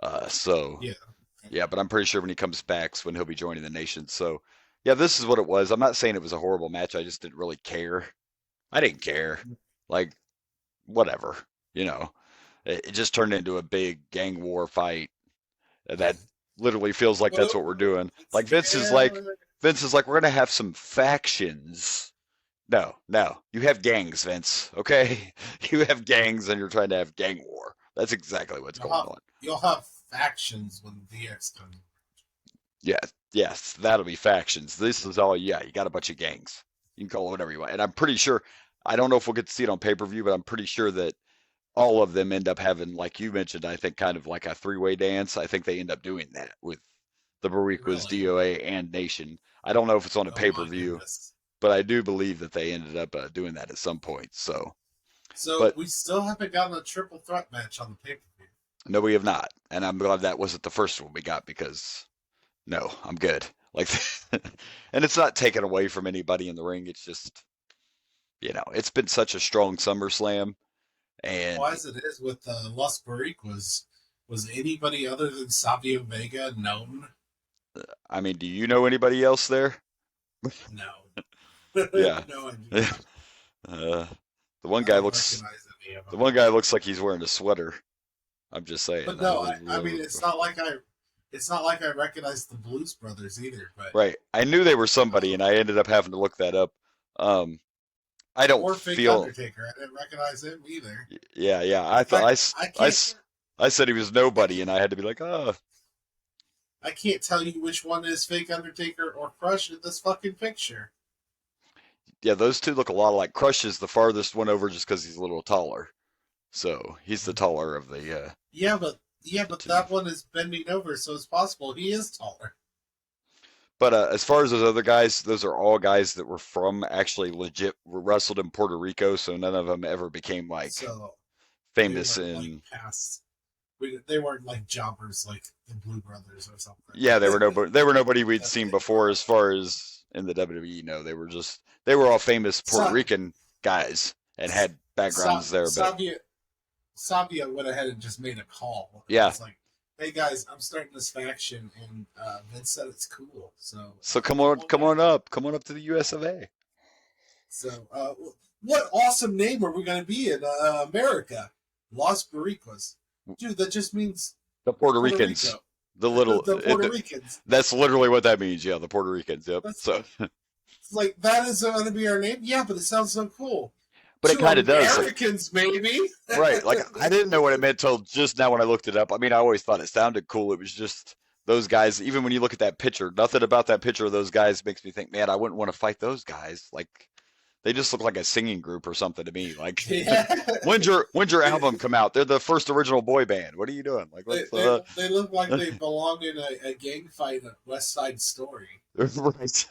Yeah, but I'm pretty sure when he comes back is when he'll be joining the Nation. So, yeah, this is what it was. I'm not saying it was a horrible match. I just didn't really care. I didn't care. Like, whatever, It just turned into a big gang war fight that literally feels like that's what we're doing. Like Vince is like, we're gonna have some factions. No, you have gangs, Vince. Okay, you have gangs, and you're trying to have gang war. That's exactly what's going on. You'll have factions when DX comes. Yeah, yes, that'll be factions. This is all. Yeah, you got a bunch of gangs. You can call it whatever you want, and I'm pretty sure. I don't know if we'll get to see it on pay-per-view, but I'm pretty sure that all of them end up having, like you mentioned, I think kind of like a three-way dance. I think they end up doing that with the Bariquas, DOA, and Nation. I don't know if it's on a pay-per-view, but I do believe that they ended up doing that at some point. So we still haven't gotten a triple threat match on the pay-per-view. No, we have not, and I'm glad that wasn't the first one we got because no, I'm good. Like, and it's not taken away from anybody in the ring. It's just. It's been such a strong SummerSlam, and as it is with Los Bariquas, was anybody other than Savio Vega known? I mean, do you know anybody else there? No. Yeah. No, I do not. The one guy looks like he's wearing a sweater. I'm just saying. But no, I mean, it's not like I recognize the Blues Brothers either. But right, I knew they were somebody, and I ended up having to look that up. I don't feel Undertaker. I didn't recognize him either. Yeah. I thought I said he was nobody, and I had to be like, oh. I can't tell you which one is fake Undertaker or Crush in this fucking picture. Yeah, those two look a lot like Crush is the farthest one over just because he's a little taller. So he's the taller of the. Yeah, but that one is bending over, so it's possible he is taller. But as far as those other guys, those are all guys that were from actually wrestled in Puerto Rico, so none of them ever became famous in. Past. They weren't like jobbers like the Blue Brothers or something. Yeah, they were nobody we'd seen before as far as in the WWE. No, they were all famous Puerto Rican guys and had backgrounds there. But Savia went ahead and just made a call. Yeah. It's like, hey guys, I'm starting this faction, and Vince said it's cool. So come on up to the US of A. So what awesome name are we going to be in America? Los Bariquas, dude. That just means the Puerto Ricans. Rico. The Puerto Ricans. That's literally what that means. Yeah, the Puerto Ricans. Yep. It's like that is going to be our name. Yeah, but it sounds so cool. But it kind of does. Americans, maybe. Right. Like, I didn't know what it meant till just now when I looked it up. I mean, I always thought it sounded cool. It was just those guys. Even when you look at that picture, nothing about that picture of those guys makes me think, man, I wouldn't want to fight those guys. Like, they just look like a singing group or something to me. Like, when's your album come out? They're the first original boy band. What are you doing? Like, they look like they belong in a gang fight at West Side Story. Right.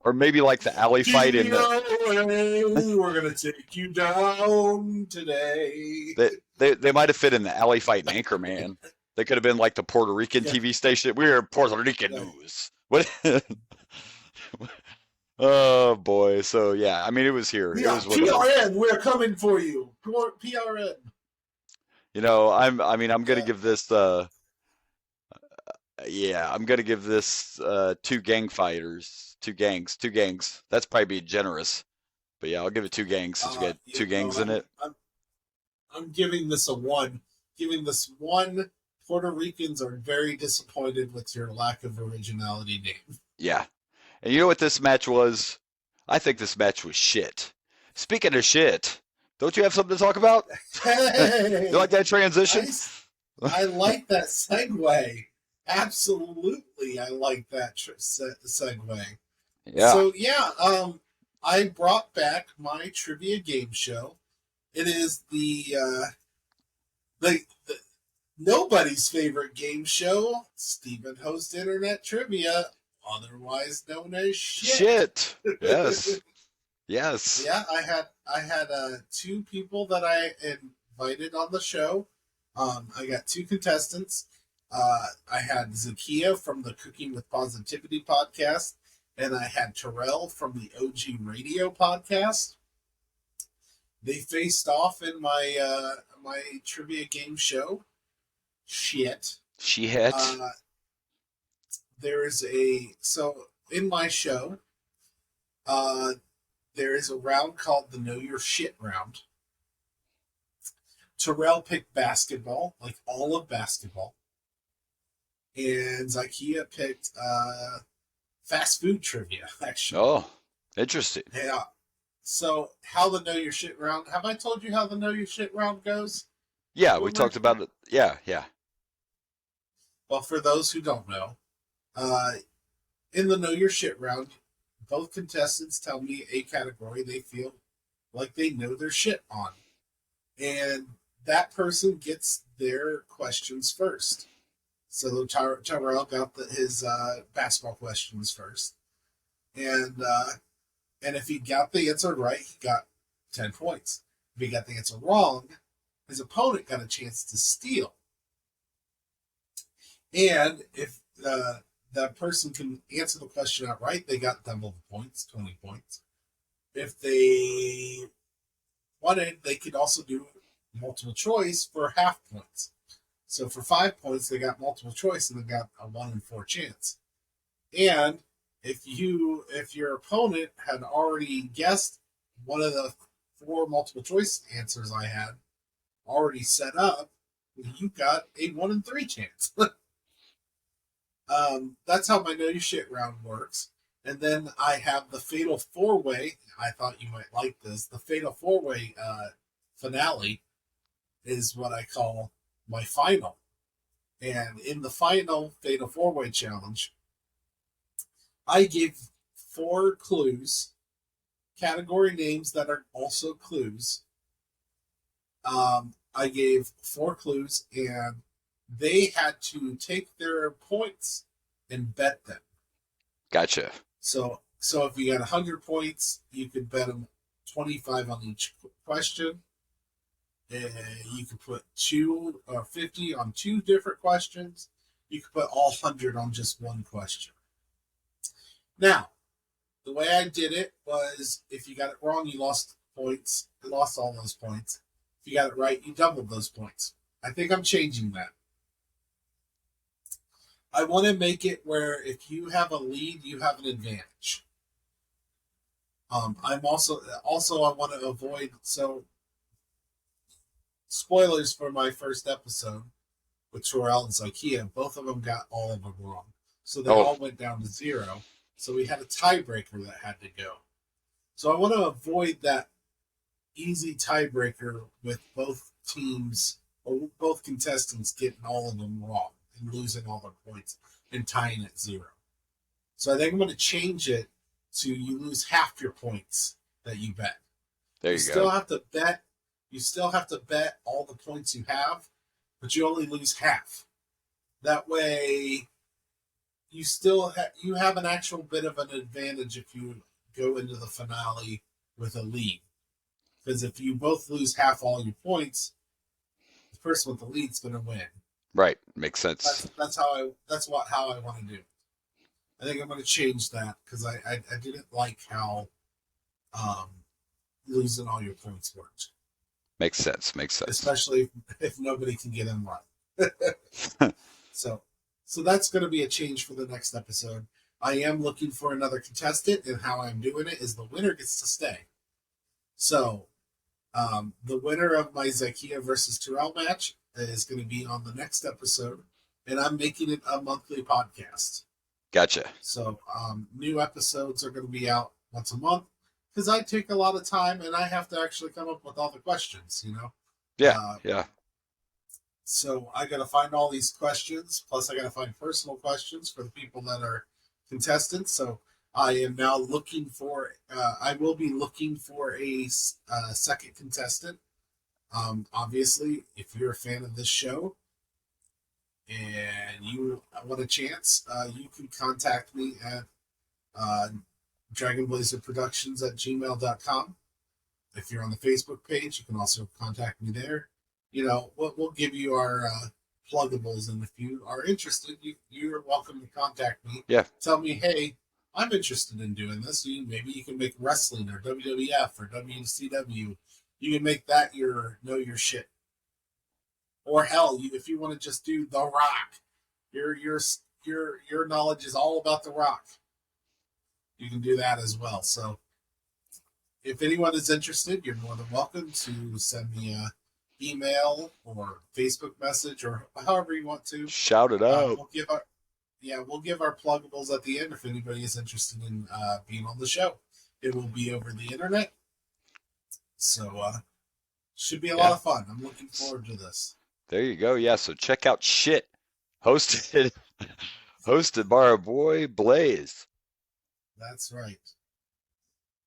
Or maybe like the alley fight in we're gonna take you down today. They might have fit in the alley fight in Anchorman. They could have been like the Puerto Rican TV station. We're Puerto Rican news. What? Oh boy. So yeah, I mean it was here. Yeah, it was PRN, we're coming for you. PRN. I'm gonna give this Yeah, I'm gonna give this 2 gang fighters, 2 gangs. That's probably being generous, but yeah, I'll give it 2 gangs since we got two gangs in it. I'm giving this a 1. Giving this 1. Puerto Ricans are very disappointed with your lack of originality name. Yeah, and you know what this match was? I think this match was shit. Speaking of shit, don't you have something to talk about? Hey, You like that transition? I like that segue. Absolutely, I like that segue. Yeah. So yeah, I brought back my trivia game show. It is the nobody's favorite game show, Stephen Host Internet Trivia, otherwise known as shit. Yes. Yes. Yeah, I had 2 people that I invited on the show. I got 2 contestants. I had Zakia from the Cooking with Positivity podcast, and I had Terrell from the OG Radio podcast. They faced off in my my trivia game show. Shit. There is so in my show, there is a round called the Know Your Shit round. Terrell picked basketball, like all of basketball. And Zakia picked fast food trivia, actually. Oh, interesting. Yeah. So how the Know Your Shit round, have I told you how the Know Your Shit round goes? Yeah, we talked about it. Yeah. Well, for those who don't know, in the Know Your Shit round, both contestants tell me a category they feel like they know their shit on. And that person gets their questions first. So Tyrell got his basketball questions first. And if he got the answer right, he got 10 points. If he got the answer wrong, his opponent got a chance to steal. And if that person can answer the question outright, they got double the points, 20 points. If they wanted, they could also do multiple choice for half points. So for 5 points, they got multiple choice and they got a 1 in 4 chance. And if your opponent had already guessed one of the 4 multiple choice answers I had already set up, you got a 1 in 3 chance. That's how my Know Your Shit round works. And then I have the Fatal 4-Way. I thought you might like this. The Fatal 4-Way finale is what I call my final. And in the final Fatal 4-Way challenge, I gave 4 clues, category names that are also clues. I gave 4 clues, and they had to take their points and bet them. Gotcha. So if you got 100 points, you could bet them 25 on each question. You could put 2 or 50 on 2 different questions. You could put all 100 on just 1 question. Now, the way I did it was if you got it wrong, you lost points. You lost all those points. If you got it right, you doubled those points. I think I'm changing that. I want to make it where if you have a lead, you have an advantage. I'm also I want to avoid, so spoilers for my first episode with Terrell and Zakia, both of them got all of them wrong. So they all went down to 0. So we had a tiebreaker that had to go. So I want to avoid that easy tiebreaker with both teams or both contestants getting all of them wrong and losing all their points and tying at 0. So I think I'm going to change it to you lose half your points that you bet. There you You go. still have to bet. You still have to bet all the points you have, but you only lose half. That way, you still you have an actual bit of an advantage if you go into the finale with a lead. Because if you both lose half all your points, the person with the lead's going to win. Right. Makes sense. That's how I want to do it. I think I'm going to change that because I didn't like how losing all your points worked. Makes sense. Especially if nobody can get in line. So So that's going to be a change for the next episode. I am looking for another contestant, and how I'm doing it is the winner gets to stay. So, the winner of my Zykia versus Terrell match is going to be on the next episode, and I'm making it a monthly podcast. Gotcha. So, new episodes are going to be out once a month because I take a lot of time and I have to actually come up with all the questions, you know? Yeah, yeah. So I got to find all these questions, plus I got to find personal questions for the people that are contestants. So I am now looking for, I will be looking for a second contestant. Obviously, if you're a fan of this show and you want a chance, you can contact me at dragonblazerproductions@gmail.com. If you're on the Facebook page, you can also contact me there. You know, we'll give you our pluggables, and if you are interested, you're welcome to contact me. Yeah. Tell me, hey, I'm interested in doing this. Maybe you can make wrestling or WWF or WCW. You can make that your shit. Or hell, if you want to just do The Rock, your knowledge is all about The Rock. You can do that as well. So, if anyone is interested, you're more than welcome to send me a email or Facebook message or however you want to. Shout it out. We'll give our pluggables at the end if anybody is interested in being on the show. It will be over the internet. So, should be a lot of fun. I'm looking forward to this. There you go. Yeah, so check out Shit. Hosted by our boy Blaze. That's right.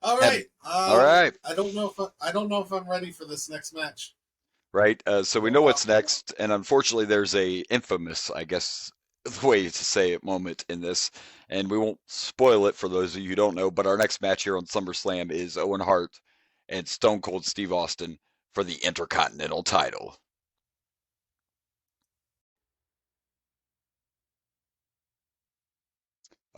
All right. All right. I don't know if I'm ready for this next match. Right. So we know what's next, and unfortunately, there's a infamous, I guess, the way to say it, moment in this, and we won't spoil it for those of you who don't know. But our next match here on SummerSlam is Owen Hart and Stone Cold Steve Austin for the Intercontinental title.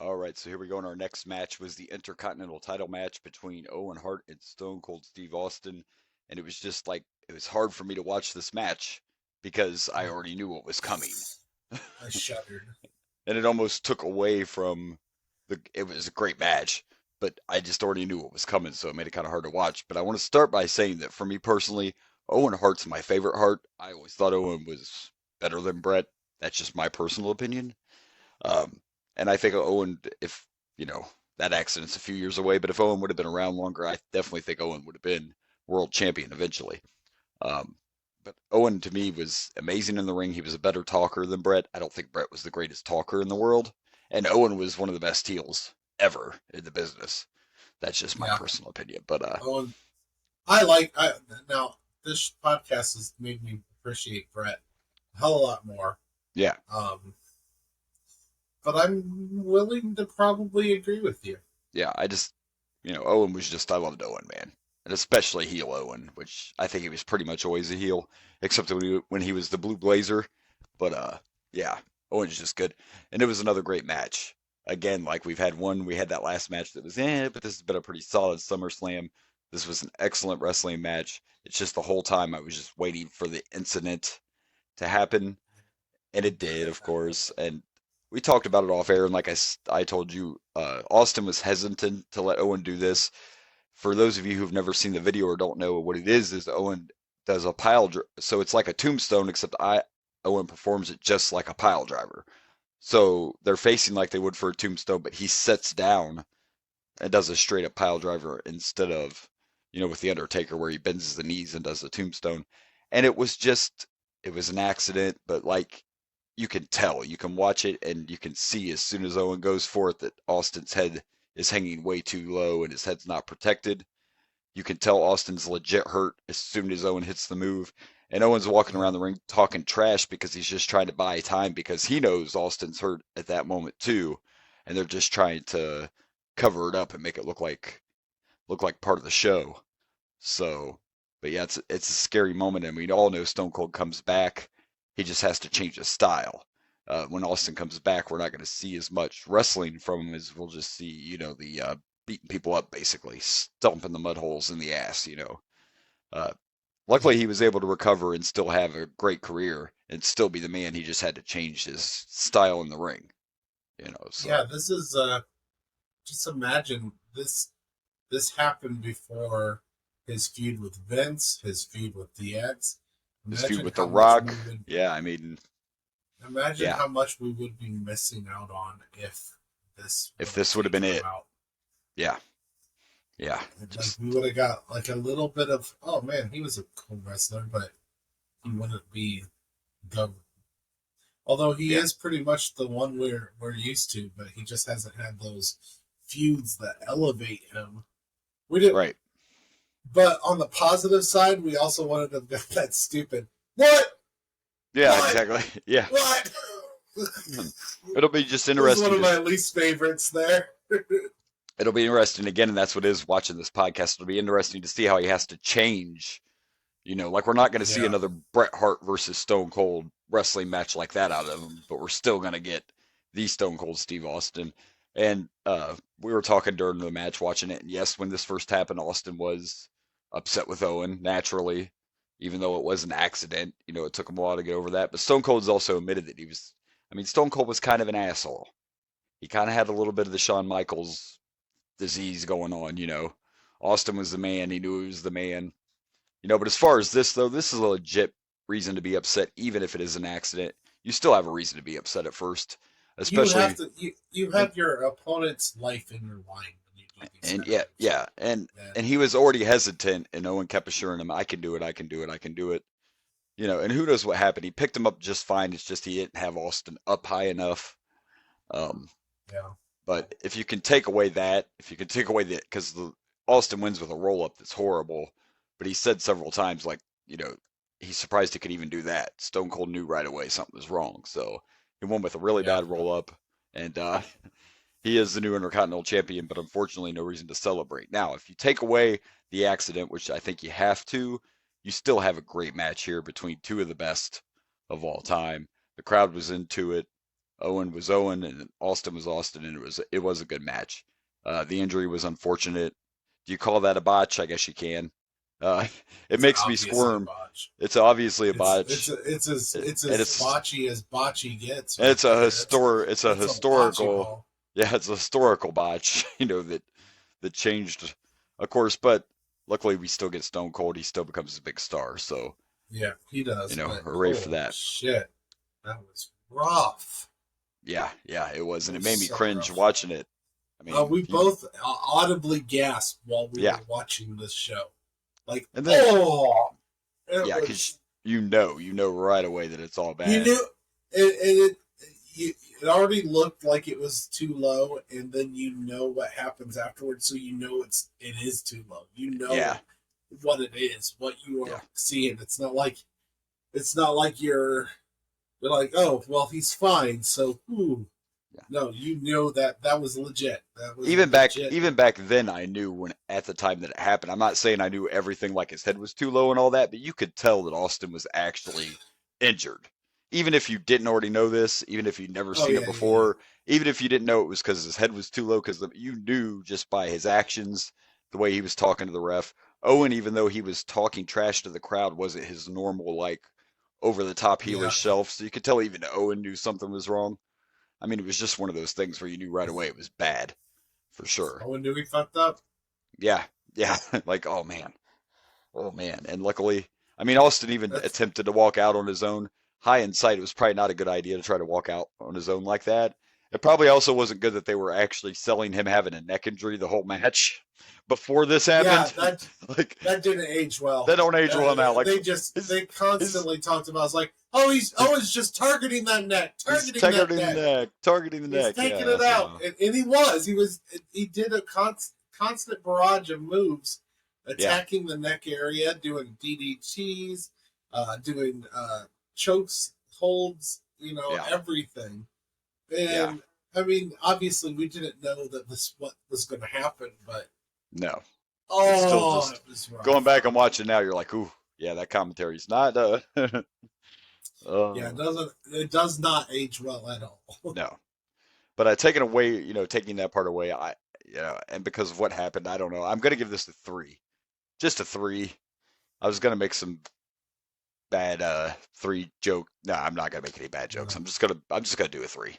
All right, so here we go. And our next match was the Intercontinental title match between Owen Hart and Stone Cold Steve Austin. And it was just like, it was hard for me to watch this match because I already knew what was coming. I shuddered. And it almost took away from it was a great match, but I just already knew what was coming, so it made it kind of hard to watch. But I want to start by saying that for me personally, Owen Hart's my favorite Hart. I always thought Owen was better than Bret. That's just my personal opinion. And I think Owen, if, that accident's a few years away, but if Owen would have been around longer, I definitely think Owen would have been world champion eventually. But Owen, to me, was amazing in the ring. He was a better talker than Bret. I don't think Bret was the greatest talker in the world. And Owen was one of the best heels ever in the business. That's just my personal opinion. But Owen, now, this podcast has made me appreciate Bret a hell of a lot more. Yeah. But I'm willing to probably agree with you. Yeah, I just, Owen was just, I loved Owen, man. And especially heel Owen, which I think he was pretty much always a heel, except when he was the Blue Blazer. But, yeah, Owen's just good. And it was another great match. Again, like we had that last match that was, but this has been a pretty solid SummerSlam. This was an excellent wrestling match. It's just the whole time I was just waiting for the incident to happen. And it did, of course. And we talked about it off air. And like I told you, Austin was hesitant to let Owen do this. For those of you who've never seen the video or don't know what it is Owen does a pile driver. So it's like a tombstone, except Owen performs it just like a pile driver. So they're facing like they would for a tombstone, but he sits down and does a straight up pile driver instead of, with the Undertaker where he bends the knees and does the tombstone. And it was an accident, but like you can tell, you can watch it and you can see as soon as Owen goes for it that Austin's head is hanging way too low and his head's not protected. You can tell Austin's legit hurt as soon as Owen hits the move. And Owen's walking around the ring talking trash because he's just trying to buy time because he knows Austin's hurt at that moment too. And they're just trying to cover it up and make it look like part of the show. So, but yeah, it's a scary moment. And we all know Stone Cold comes back. He just has to change his style. When Austin comes back, we're not going to see as much wrestling from him as we'll just see, the beating people up, basically, stomping the mud holes in the ass, Luckily, he was able to recover and still have a great career and still be the man. He just had to change his style in the ring. So. Yeah, this is just imagine this happened before his feud with Vince, his feud with DX, his feud with The Rock. Imagine how much we would be missing out on if this would have been it. Out. Yeah. We would have got a little bit of, oh man, he was a cool wrestler, but he wouldn't be the. Although he is pretty much the one we're used to, but he just hasn't had those feuds that elevate him. We didn't. Right. But on the positive side, we also wanted to get that stupid. What? Yeah, what? Exactly. Yeah. What? It'll be just interesting. It's one of my least favorites there. It'll be interesting again, and that's what is watching this podcast. It'll be interesting to see how he has to change. We're not going to see another Bret Hart versus Stone Cold wrestling match like that out of him, but we're still going to get the Stone Cold Steve Austin. And we were talking during the match, watching it, and yes, when this first happened, Austin was upset with Owen, naturally, even though it was an accident. It took him a while to get over that. But Stone Cold's also admitted that Stone Cold was kind of an asshole. He kind of had a little bit of the Shawn Michaels disease going on, Austin was the man. He knew he was the man. But as far as this, though, this is a legit reason to be upset, even if it is an accident. You still have a reason to be upset at first, especially you have your opponent's life in your line when you do these and he was already hesitant, and Owen kept assuring him, "I can do it, I can do it, I can do it." And who knows what happened? He picked him up just fine. It's just he didn't have Austin up high enough. But if you can take away that, because Austin wins with a roll up that's horrible. But he said several times, he's surprised he could even do that. Stone Cold knew right away something was wrong. So he won with a really bad roll-up. And he is the new Intercontinental Champion, but unfortunately no reason to celebrate. Now, if you take away the accident, which I think you have to, you still have a great match here between two of the best of all time. The crowd was into it. Owen was Owen, and Austin was Austin, and it was a good match. The injury was unfortunate. Do you call that a botch? I guess you can. It makes me squirm. It's obviously a botch. It's as botchy as botchy gets. Right? It's a historical. It's a historical botch. That changed, of course. But luckily, we still get Stone Cold. He still becomes a big star. So yeah, he does. Hooray for that. Shit, that was rough. Yeah, it was, and it made me cringe watching it. We both audibly gasped while we were watching this show. Because you know right away that it's all bad. You knew it already looked like it was too low, and then you know what happens afterwards, so you know it is too low. You know what it is, what you are seeing. It's not like you're like, oh well, he's fine. So no, you know that was legit. Even back then, I knew at the time that it happened. I'm not saying I knew everything, like his head was too low and all that, but you could tell that Austin was actually injured. Even if you didn't already know this, even if you'd never seen it before, even if you didn't know it was because his head was too low, because you knew just by his actions, the way he was talking to the ref. Owen, even though he was talking trash to the crowd, wasn't his normal over the top heelish self. So you could tell even Owen knew something was wrong. It was just one of those things where you knew right away it was bad, for sure. Owen knew he fucked up? Yeah. Oh man. And luckily, Austin even attempted to walk out on his own. High in sight, it was probably not a good idea to try to walk out on his own like that. It probably also wasn't good that they were actually selling him having a neck injury the whole match before this happened. Yeah, that didn't age well. That don't age well now. They constantly talked about. It's like, he's just targeting that neck, targeting the neck. He's taking it out, and he was. He did a constant barrage of moves, attacking the neck area, doing DDTs, doing chokes, holds, everything. And obviously we didn't know that what was going to happen, but no. Oh, it was rough. Going back and watching now, you're like, ooh, yeah, that commentary's not. It does not age well at all. No, but taking that part away, and because of what happened, I don't know. I'm gonna give this a 3, just a 3. I was gonna make some bad 3 joke. No, I'm not gonna make any bad jokes. I'm just gonna do a 3.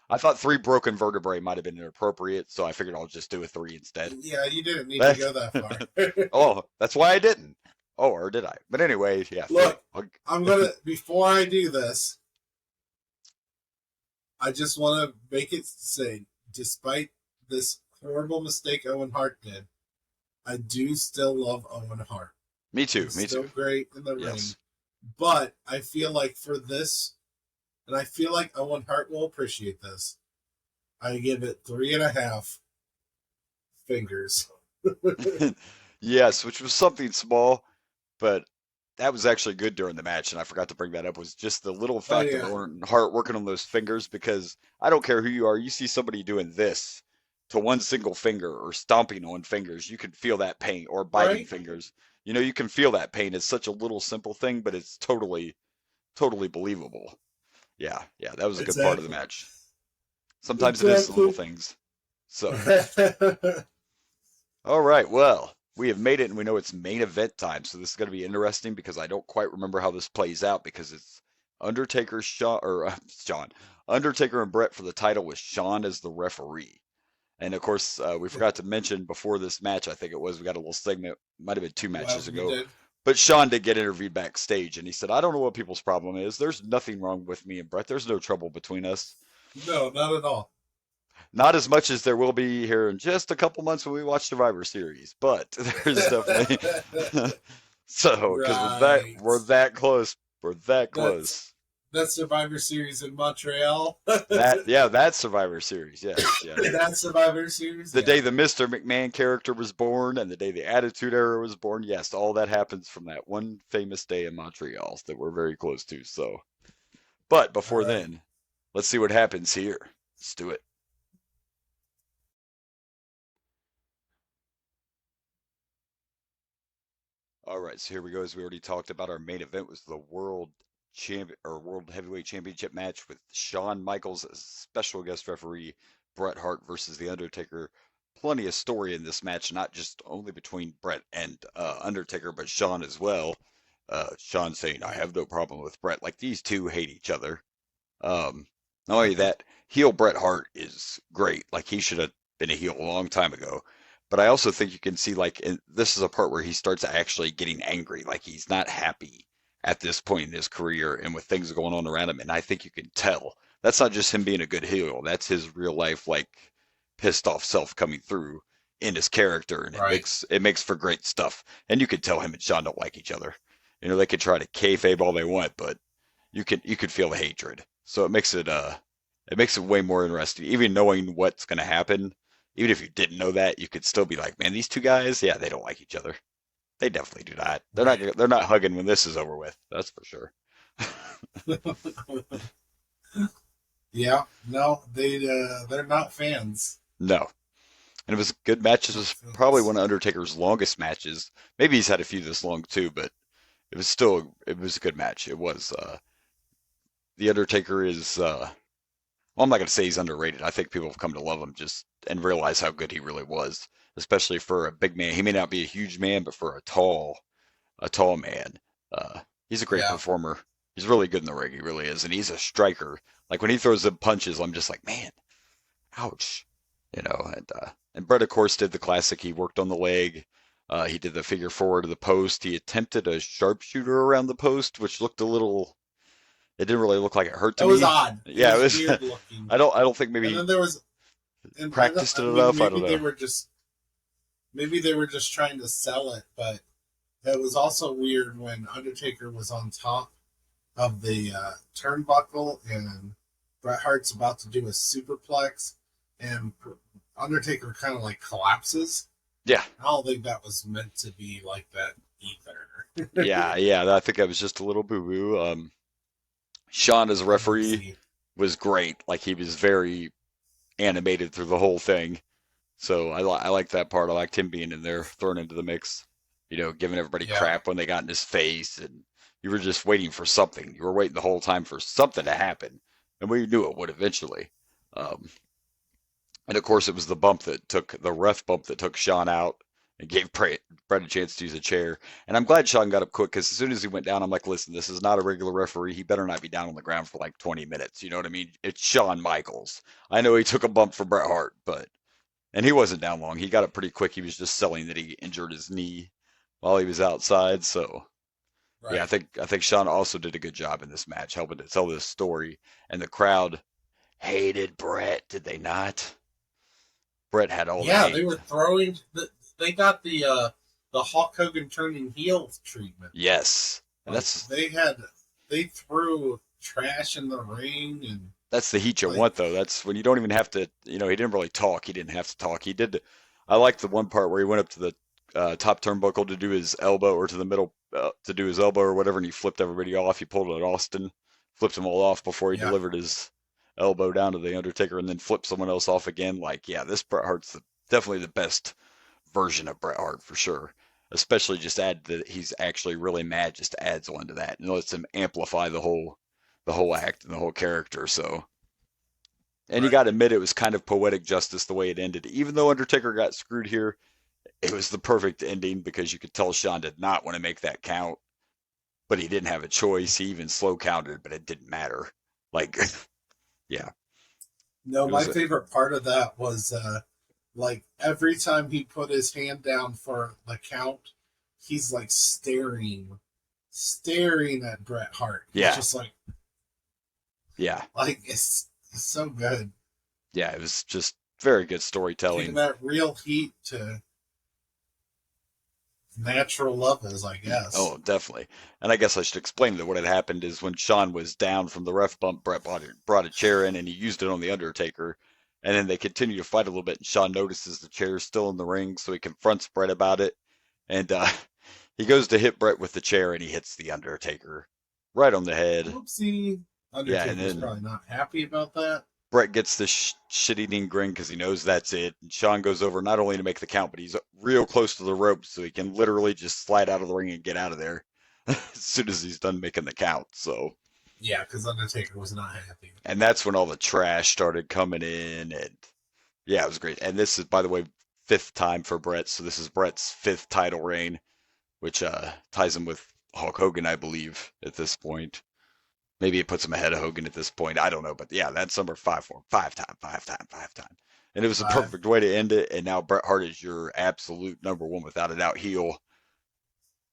I thought 3 broken vertebrae might have been inappropriate, so I figured I'll just do a 3 instead. Yeah, you didn't need to go that far. Oh, that's why I didn't. Oh, or did I? But anyway, yeah. Look, I'm gonna before I do this, I just want to make it say, despite this horrible mistake Owen Hart did, I do still love Owen Hart. Me too. He's me still too. great in the ring. Yes. But I feel like for this, and I feel like Owen Hart will appreciate this, I give it 3.5 fingers. Yes, which was something small, but that was actually good during the match, and I forgot to bring that up, was just the little fact of Owen Hart working on those fingers, because I don't care who you are, you see somebody doing this to one single finger or stomping on fingers, you can feel that pain, or biting fingers. You know, you can feel that pain. It's such a little simple thing, but it's totally believable. Yeah, that was a good part of the match. Sometimes it is the little things. So, all right, well, we have made it, and we know it's main event time, so this is going to be interesting because I don't quite remember how this plays out, because it's Undertaker, Undertaker and Brett for the title with Shawn as the referee. And of course, we forgot to mention before this match, I think it was, we got a little segment, might have been 2 matches ago, but Shawn did get interviewed backstage, and he said, I don't know what people's problem is. There's nothing wrong with me and Brett. There's no trouble between us. No, not at all. Not as much as there will be here in just a couple months when we watch Survivor Series, but there's definitely so, because we're that close. We're that close. That Survivor Series in Montreal. That Survivor Series. Yes, yeah. That Survivor Series. The day the Mr. McMahon character was born, and the day the Attitude Era was born. Yes, all that happens from that one famous day in Montreal that we're very close to. So, but before then, let's see what happens here. Let's do it. All right, so here we go. As we already talked about, our main event was the World Heavyweight Championship match with Shawn Michaels as special guest referee, Bret Hart versus The Undertaker. Plenty of story in this match, not just only between Bret and Undertaker, but Shawn as well. Shawn saying, I have no problem with Bret. Like, these two hate each other. Not only that, heel Bret Hart is great. Like, he should have been a heel a long time ago. But I also think you can see, like, this is a part where he starts actually getting angry. Like, he's not happy at this point in his career and with things going on around him. And I think you can tell. That's not just him being a good heel. That's his real life, like, pissed off self coming through in his character. And it makes for great stuff. And you could tell him and Shawn don't like each other. You know, they could try to kayfabe all they want, but you could feel the hatred. So it makes it way more interesting. Even knowing what's going to happen, even if you didn't know that, you could still be like, man, these two guys, yeah, they don't like each other. They definitely do not. They're not hugging when this is over with. That's for sure. Yeah, no, they're not fans. No. And it was a good match. This was probably one of Undertaker's longest matches. Maybe he's had a few this long too, but it was a good match. It was The Undertaker is well, I'm not going to say he's underrated. I think people have come to love him and realize how good he really was, especially for a big man. He may not be a huge man, but for a tall man, he's a great performer. He's really good in the ring. He really is. And he's a striker. Like, when he throws the punches, I'm just like, man, ouch. You know, and Bret, of course, did the classic. He worked on the leg. He did the figure four to the post. He attempted a sharpshooter around the post, which looked it didn't really look like it hurt to me. It was odd. Yeah, it was weird looking. I don't think maybe and then there was practiced it enough. I don't know. Maybe they were just trying to sell it, but it was also weird when Undertaker was on top of the turnbuckle and Bret Hart's about to do a superplex and Undertaker kind of like collapses. Yeah. I don't think that was meant to be like that either. yeah. I think that was just a little boo-boo. Shawn as a referee was great. Like, he was very animated through the whole thing. So I like that part. I liked him being in there, thrown into the mix, you know, giving everybody crap when they got in his face. And you were just waiting for something. You were waiting the whole time for something to happen. And we knew it would eventually. And of course, it was the ref bump that took Shawn out. and gave Brett a chance to use a chair. And I'm glad Shawn got up quick because as soon as he went down, I'm like, listen, this is not a regular referee. He better not be down on the ground for like 20 minutes. You know what I mean? It's Shawn Michaels. I know he took a bump for Bret Hart, and he wasn't down long. He got up pretty quick. He was just selling that he injured his knee while he was outside. So Right. yeah, I think Shawn also did a good job in this match, helping to tell this story. And the crowd hated Bret, did they not? Bret had all the hate. They were throwing. They got the Hulk Hogan turning heel treatment. Yes, and they threw trash in the ring, and that's the heat you want, though. That's when you don't even have to. He didn't really talk. He didn't have to talk. He did. I liked the one part where he went up to the top turnbuckle to do his elbow, or to the middle to do his elbow or whatever, and he flipped everybody off. He pulled it at Austin, flipped them all off before he delivered his elbow down to the Undertaker, and then flipped someone else off again. This Bret Hart's definitely the best version of Bret Hart for sure. Especially just add that he's actually really mad, just adds on to that and lets him amplify the whole act and the whole character. So, and you got to admit it was kind of poetic justice the way it ended. Even though Undertaker got screwed here, it was the perfect ending because you could tell Shawn did not want to make that count, but he didn't have a choice. He even slow counted, but it didn't matter. Yeah. No, my favorite part of that was every time he put his hand down for the count, he's like staring at Bret Hart. Yeah. It's just yeah. It's so good. Yeah, it was just very good storytelling. Taking that real heat to natural levels, I guess. Oh, definitely. And I guess I should explain that what had happened is when Shawn was down from the ref bump, Bret brought a chair in and he used it on the Undertaker. And then they continue to fight a little bit, and Shawn notices the chair is still in the ring, so he confronts Bret about it. And he goes to hit Bret with the chair, and he hits the Undertaker right on the head. Oopsie. Undertaker's probably not happy about that. Bret gets this shit-eating grin because he knows that's it. And Shawn goes over not only to make the count, but he's real close to the rope, so he can literally just slide out of the ring and get out of there as soon as he's done making the count. So. Yeah, because Undertaker was not happy. And that's when all the trash started coming in, and yeah, it was great. And this is, by the way, 5th time for Bret, so this is Bret's 5th title reign, which ties him with Hulk Hogan, I believe, at this point. Maybe it puts him ahead of Hogan at this point. I don't know, but yeah, that's number 5 for him. 5 time. And it was a perfect way to end it, and now Bret Hart is your absolute number 1, without a doubt, heel,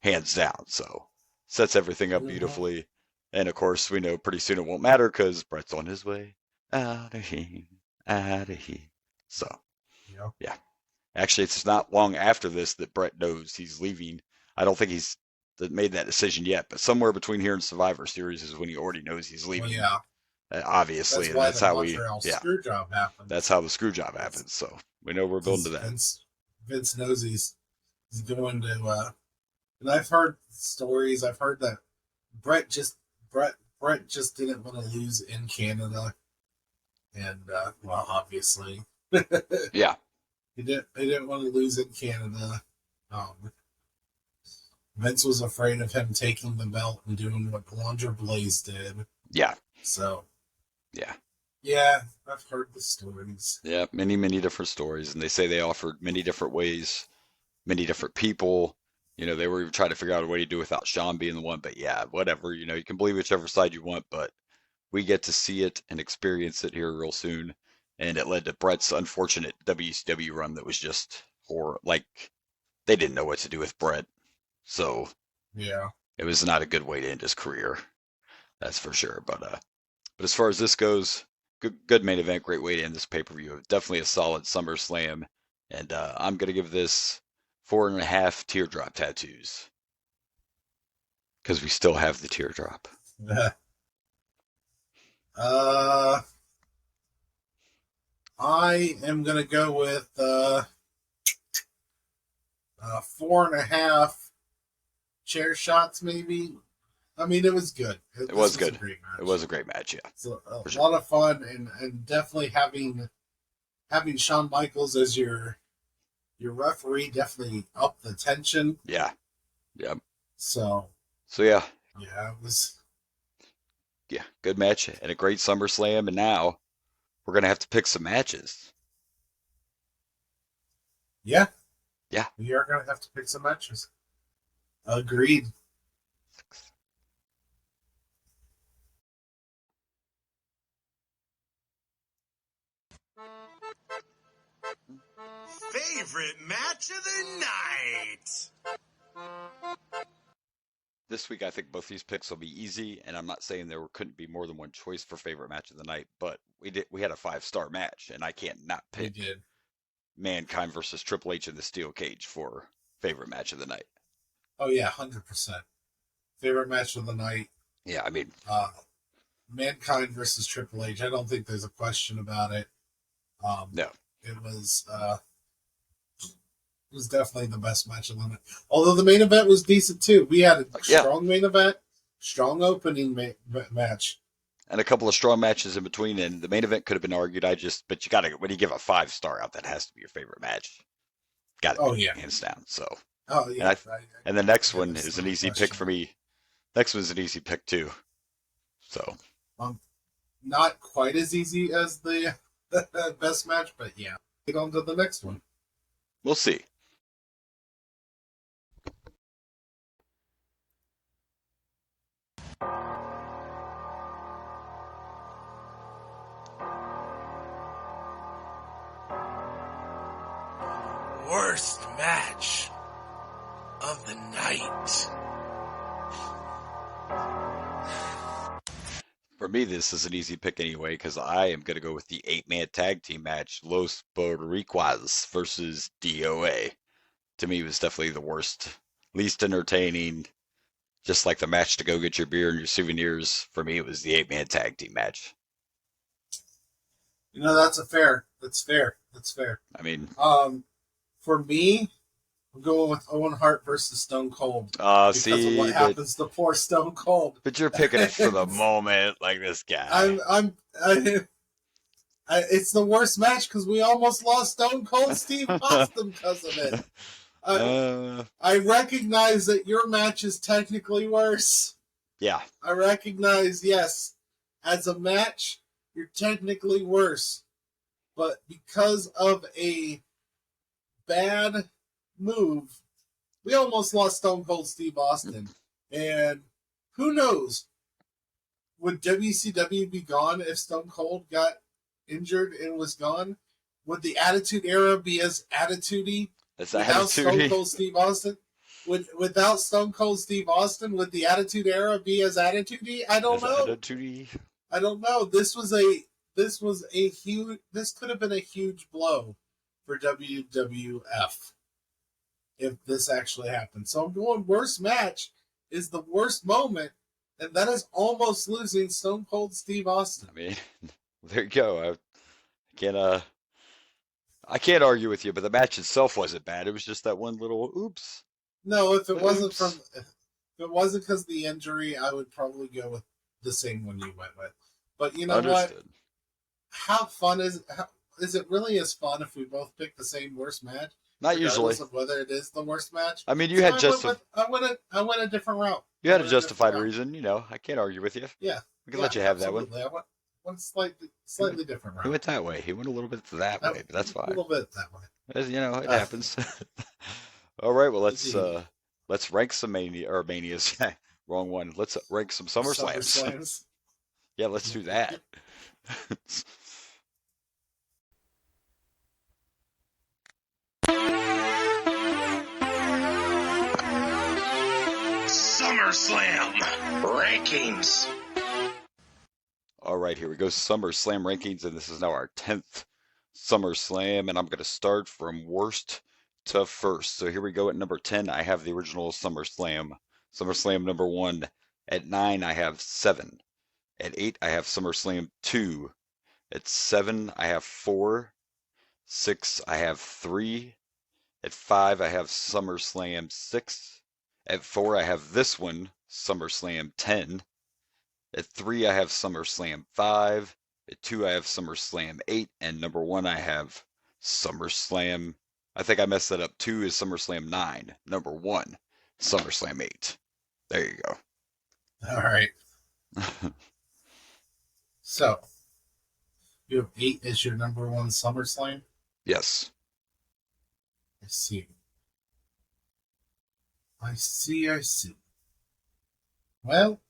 hands down. So, sets everything up beautifully. And of course, we know pretty soon it won't matter because Bret's on his way out of here. So, yeah. Actually, it's not long after this that Bret knows he's leaving. I don't think he's made that decision yet, but somewhere between here and Survivor Series is when he already knows he's leaving. Well, yeah. Obviously, that's how screw job happens. That's how the screw job happens. So we know we're building to that. Vince knows he's going to. And I've heard stories. I've heard that Bret just didn't want to lose in Canada, and obviously, yeah, he didn't want to lose in Canada. Vince was afraid of him taking the belt and doing what Alundra Blaze did. Yeah. So. Yeah. Yeah, I've heard the stories. Yeah, many different stories, and they say they offered many different ways, many different people. They were even trying to figure out a way to do without Shawn being the one, but yeah, whatever. You can believe whichever side you want, but we get to see it and experience it here real soon. And it led to Bret's unfortunate WCW run that was just horrible. They didn't know what to do with Bret. So yeah, it was not a good way to end his career. That's for sure. But as far as this goes, good main event, great way to end this pay-per-view. Definitely a solid SummerSlam. And I'm going to give this 4.5 teardrop tattoos because we still have the teardrop. I am gonna go with 4.5 chair shots, maybe. I mean, it was good. It was good. It was a great match, yeah. So a lot of fun, and definitely having Shawn Michaels as your referee definitely upped the tension. Yeah. Yep. So yeah. Yeah, it was. Yeah, good match and a great SummerSlam, and now we're gonna have to pick some matches. Yeah. Yeah. We are going to have to pick some matches. Agreed. Favorite match of the night. This week, I think both these picks will be easy, and I'm not saying there couldn't be more than one choice for favorite match of the night, but we had a 5-star match, and I can't not pick Mankind versus Triple H in the Steel Cage for favorite match of the night. Oh yeah, 100%. Favorite match of the night. Yeah, I mean, Mankind versus Triple H. I don't think there's a question about it. No, it was definitely the best match of the night. Although the main event was decent too. We had a strong main event, strong opening match, and a couple of strong matches in between. And the main event could have been argued. But you gotta, when you give a 5-star out, that has to be your favorite match. Got to be hands down. So. Oh yeah. And the next one is an easy pick for me. Next one's an easy pick too. So. Not quite as easy as the best match, but yeah. Get on to the next one. We'll see. Worst match of the night. For me, this is an easy pick anyway, because I am going to go with the 8-man tag team match, Los Boricuas versus DOA. To me, it was definitely the worst, least entertaining, just like the match to go get your beer and your souvenirs. For me, it was the 8-man tag team match. You know, that's fair. I mean, for me, I'm going with Owen Hart versus Stone Cold. Because of what happens to poor Stone Cold. But you're picking it for the moment, like this guy. It's the worst match because we almost lost Stone Cold Steve Austin because of it. I recognize that your match is technically worse. Yeah. I recognize, yes, as a match, you're technically worse. But because of a bad move, we almost lost Stone Cold Steve Austin. And who knows? Would WCW be gone if Stone Cold got injured and was gone? Would the Attitude Era be as attitude-y without Stone Cold Steve Austin? Without Stone Cold Steve Austin, would the Attitude Era be as attitude-y? I don't know. I don't know. This could have been a huge blow for WWF if this actually happened. So I'm going worst match is the worst moment, and that is almost losing Stone Cold Steve Austin. I mean, there you go. I can't argue with you, but the match itself wasn't bad. It was just that one little oops. No, if it wasn't because of the injury, I would probably go with the same one you went with. But you know what? How fun is it really as fun if we both pick the same worst match? Not usually. Of whether it is the worst match. I mean, you had I went a different route. You had a justified reason. You know, I can't argue with you. Yeah, we can let you have absolutely. that one. I went slightly different route. He went that way. He went a little bit that way, but that's fine. A little bit that way. As you know, it happens. All right, well let's rank some manias. Wrong one. Let's rank some SummerSlams. Yeah, let's do that. SummerSlam rankings. All right, here we go. SummerSlam rankings, and this is now our 10th SummerSlam, and I'm going to start from worst to first. So here we go at number 10. I have the original SummerSlam. SummerSlam number 1. At 9, I have 7. At 8, I have SummerSlam 2. At 7, I have 4. 6, I have 3. At 5, I have SummerSlam 6. At 4, I have this one, SummerSlam 10. At 3, I have SummerSlam 5. At 2, I have SummerSlam 8. And number 1, I have SummerSlam. I think I messed that up. 2 is SummerSlam 9. Number 1, SummerSlam 8. There you go. All right. So, you have 8 as your number 1 SummerSlam? Yes. I see. I see. Well,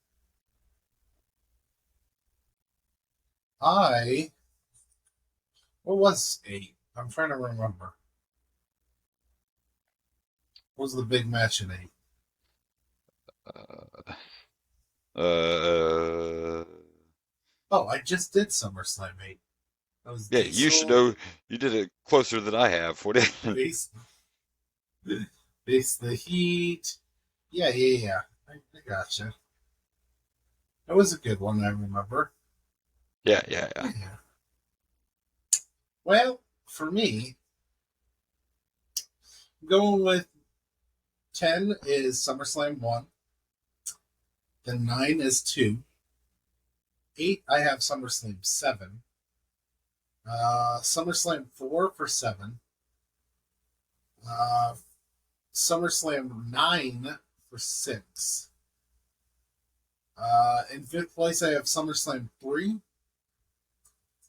what was 8? I'm trying to remember. What was the big match in 8? Oh, I just did SummerSlam 8. That was Yeah, you should know. You did it closer than I have. What? Face the Heat. Yeah. I gotcha. That was a good one, I remember. Yeah. Well, for me, going with 10 is SummerSlam 1. Then 9 is 2. 8, I have SummerSlam 7. SummerSlam 4 for 7. SummerSlam 9 for 6. In 5th place, I have SummerSlam 3.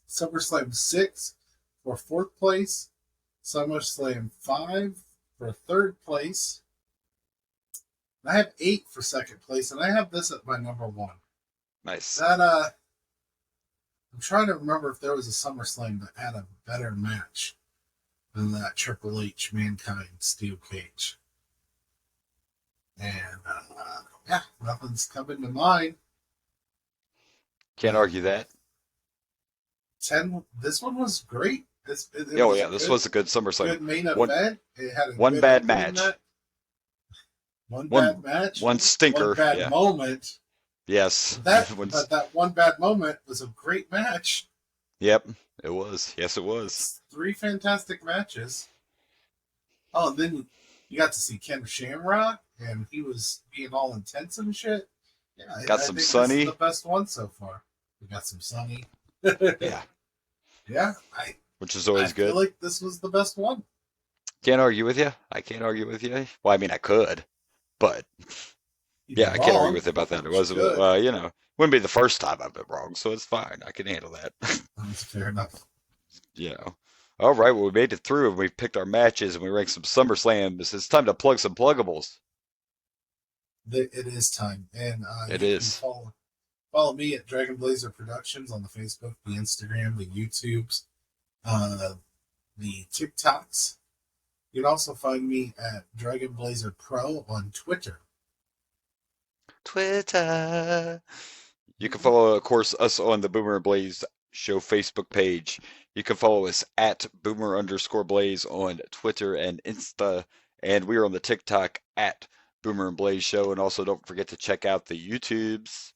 SummerSlam 6 for 4th place. SummerSlam 5 for 3rd place. I have 8 for 2nd place, and I have this at my number 1. Nice. That I'm trying to remember if there was a SummerSlam that had a better match than that Triple H Mankind Steel Cage. And yeah, nothing's coming to mind. Can't argue that. 10. This one was great. This was a good SummerSlam. Good main event. It had one bad match. One bad match. One stinker. One bad moment. Yes. That one bad moment was a great match. Yep, it was. Yes, it was. 3 fantastic matches. Oh, then you got to see Ken Shamrock, and he was being all intense and shit. Yeah, got some Sunny. This is the best one so far. We got some Sunny. Yeah. Yeah. Which is always good. I feel like this was the best one. Can't argue with you. I can't argue with you. Well, I mean, I could, but yeah, I can't argue with you about that. It wasn't, wouldn't be the first time I've been wrong, so it's fine. I can handle that. That's fair enough. All right, well, we made it through, and we picked our matches, and we ranked some SummerSlams. It's time to plug some pluggables. It is time, and it is. Follow me at Dragon Blazer Productions on the Facebook, the Instagram, the YouTubes, the TikToks. You can also find me at Dragon Blazer Pro on Twitter. You can follow, of course, us on the Boomer and Blaze Show Facebook page. You can follow us at Boomer_Blaze on Twitter and Insta, and we are on the TikTok at Boomer and Blaze Show. And also, don't forget to check out the YouTubes.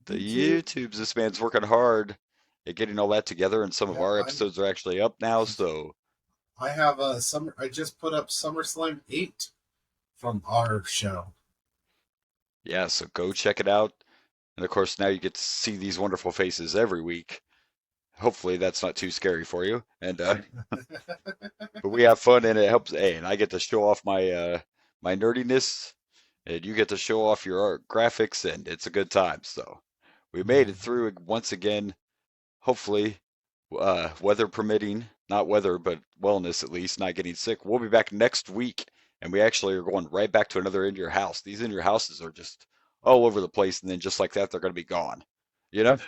This man's working hard at getting all that together, and some of our episodes are actually up now. So I have I just put up SummerSlam 8 from our show. Yeah, so go check it out. And of course, now you get to see these wonderful faces every week. Hopefully that's not too scary for you. And but we have fun, and it helps. Hey, and I get to show off my my nerdiness, and you get to show off your art graphics, and it's a good time. So we made it through once again. Hopefully, weather permitting, not weather, but wellness at least, not getting sick. We'll be back next week, and we actually are going right back to another In Your House. These In Your Houses are just all over the place, and then just like that, they're going to be gone. You know?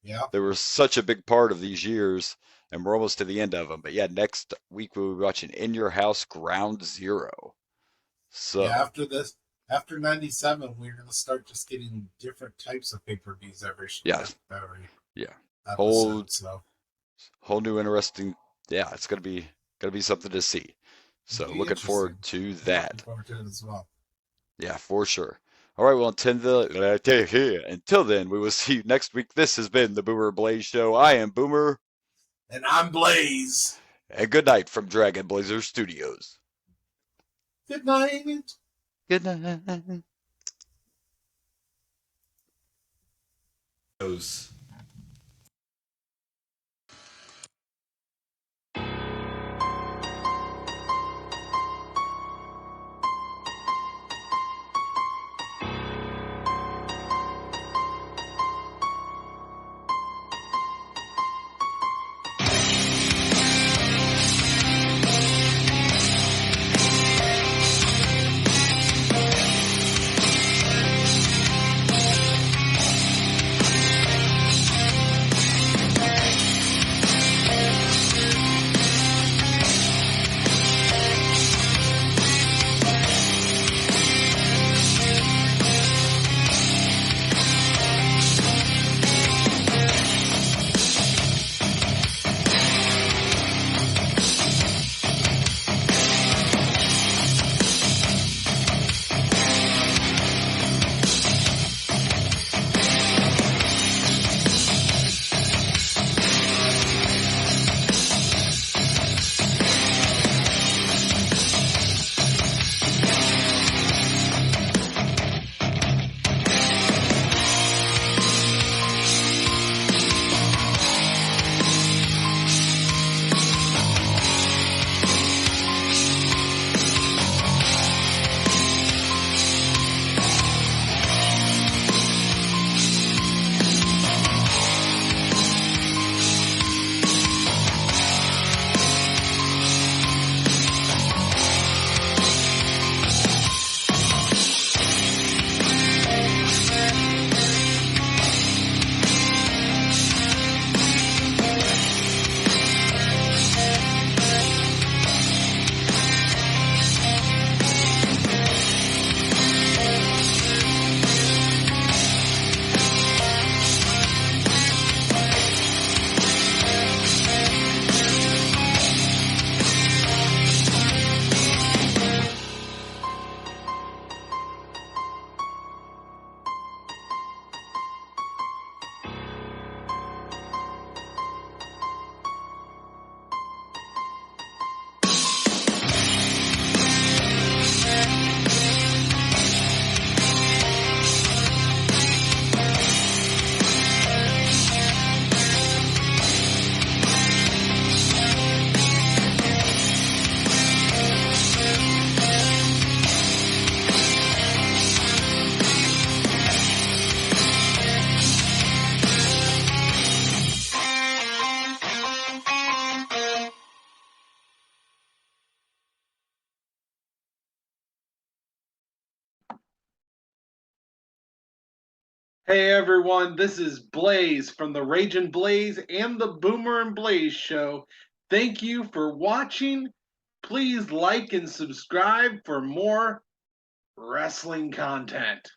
Yeah. They were such a big part of these years, and we're almost to the end of them. But yeah, next week we'll be watching In Your House Ground Zero. So yeah, after 97, we're going to start just getting different types of pay-per-views every episode, whole new interesting. Yeah, it's gonna be something to see. So looking forward to that. Looking forward to it as well. Yeah, for sure. All right, well, until then, we will see you next week. This has been the Boomer Blaze Show. I am Boomer. And I'm Blaze. And good night from Dragon Blazer Studios. Good night. Good night. Hey everyone, this is Blaze from the Ragin' Blaze and the Boomer and Blaze Show. Thank you for watching. Please like and subscribe for more wrestling content.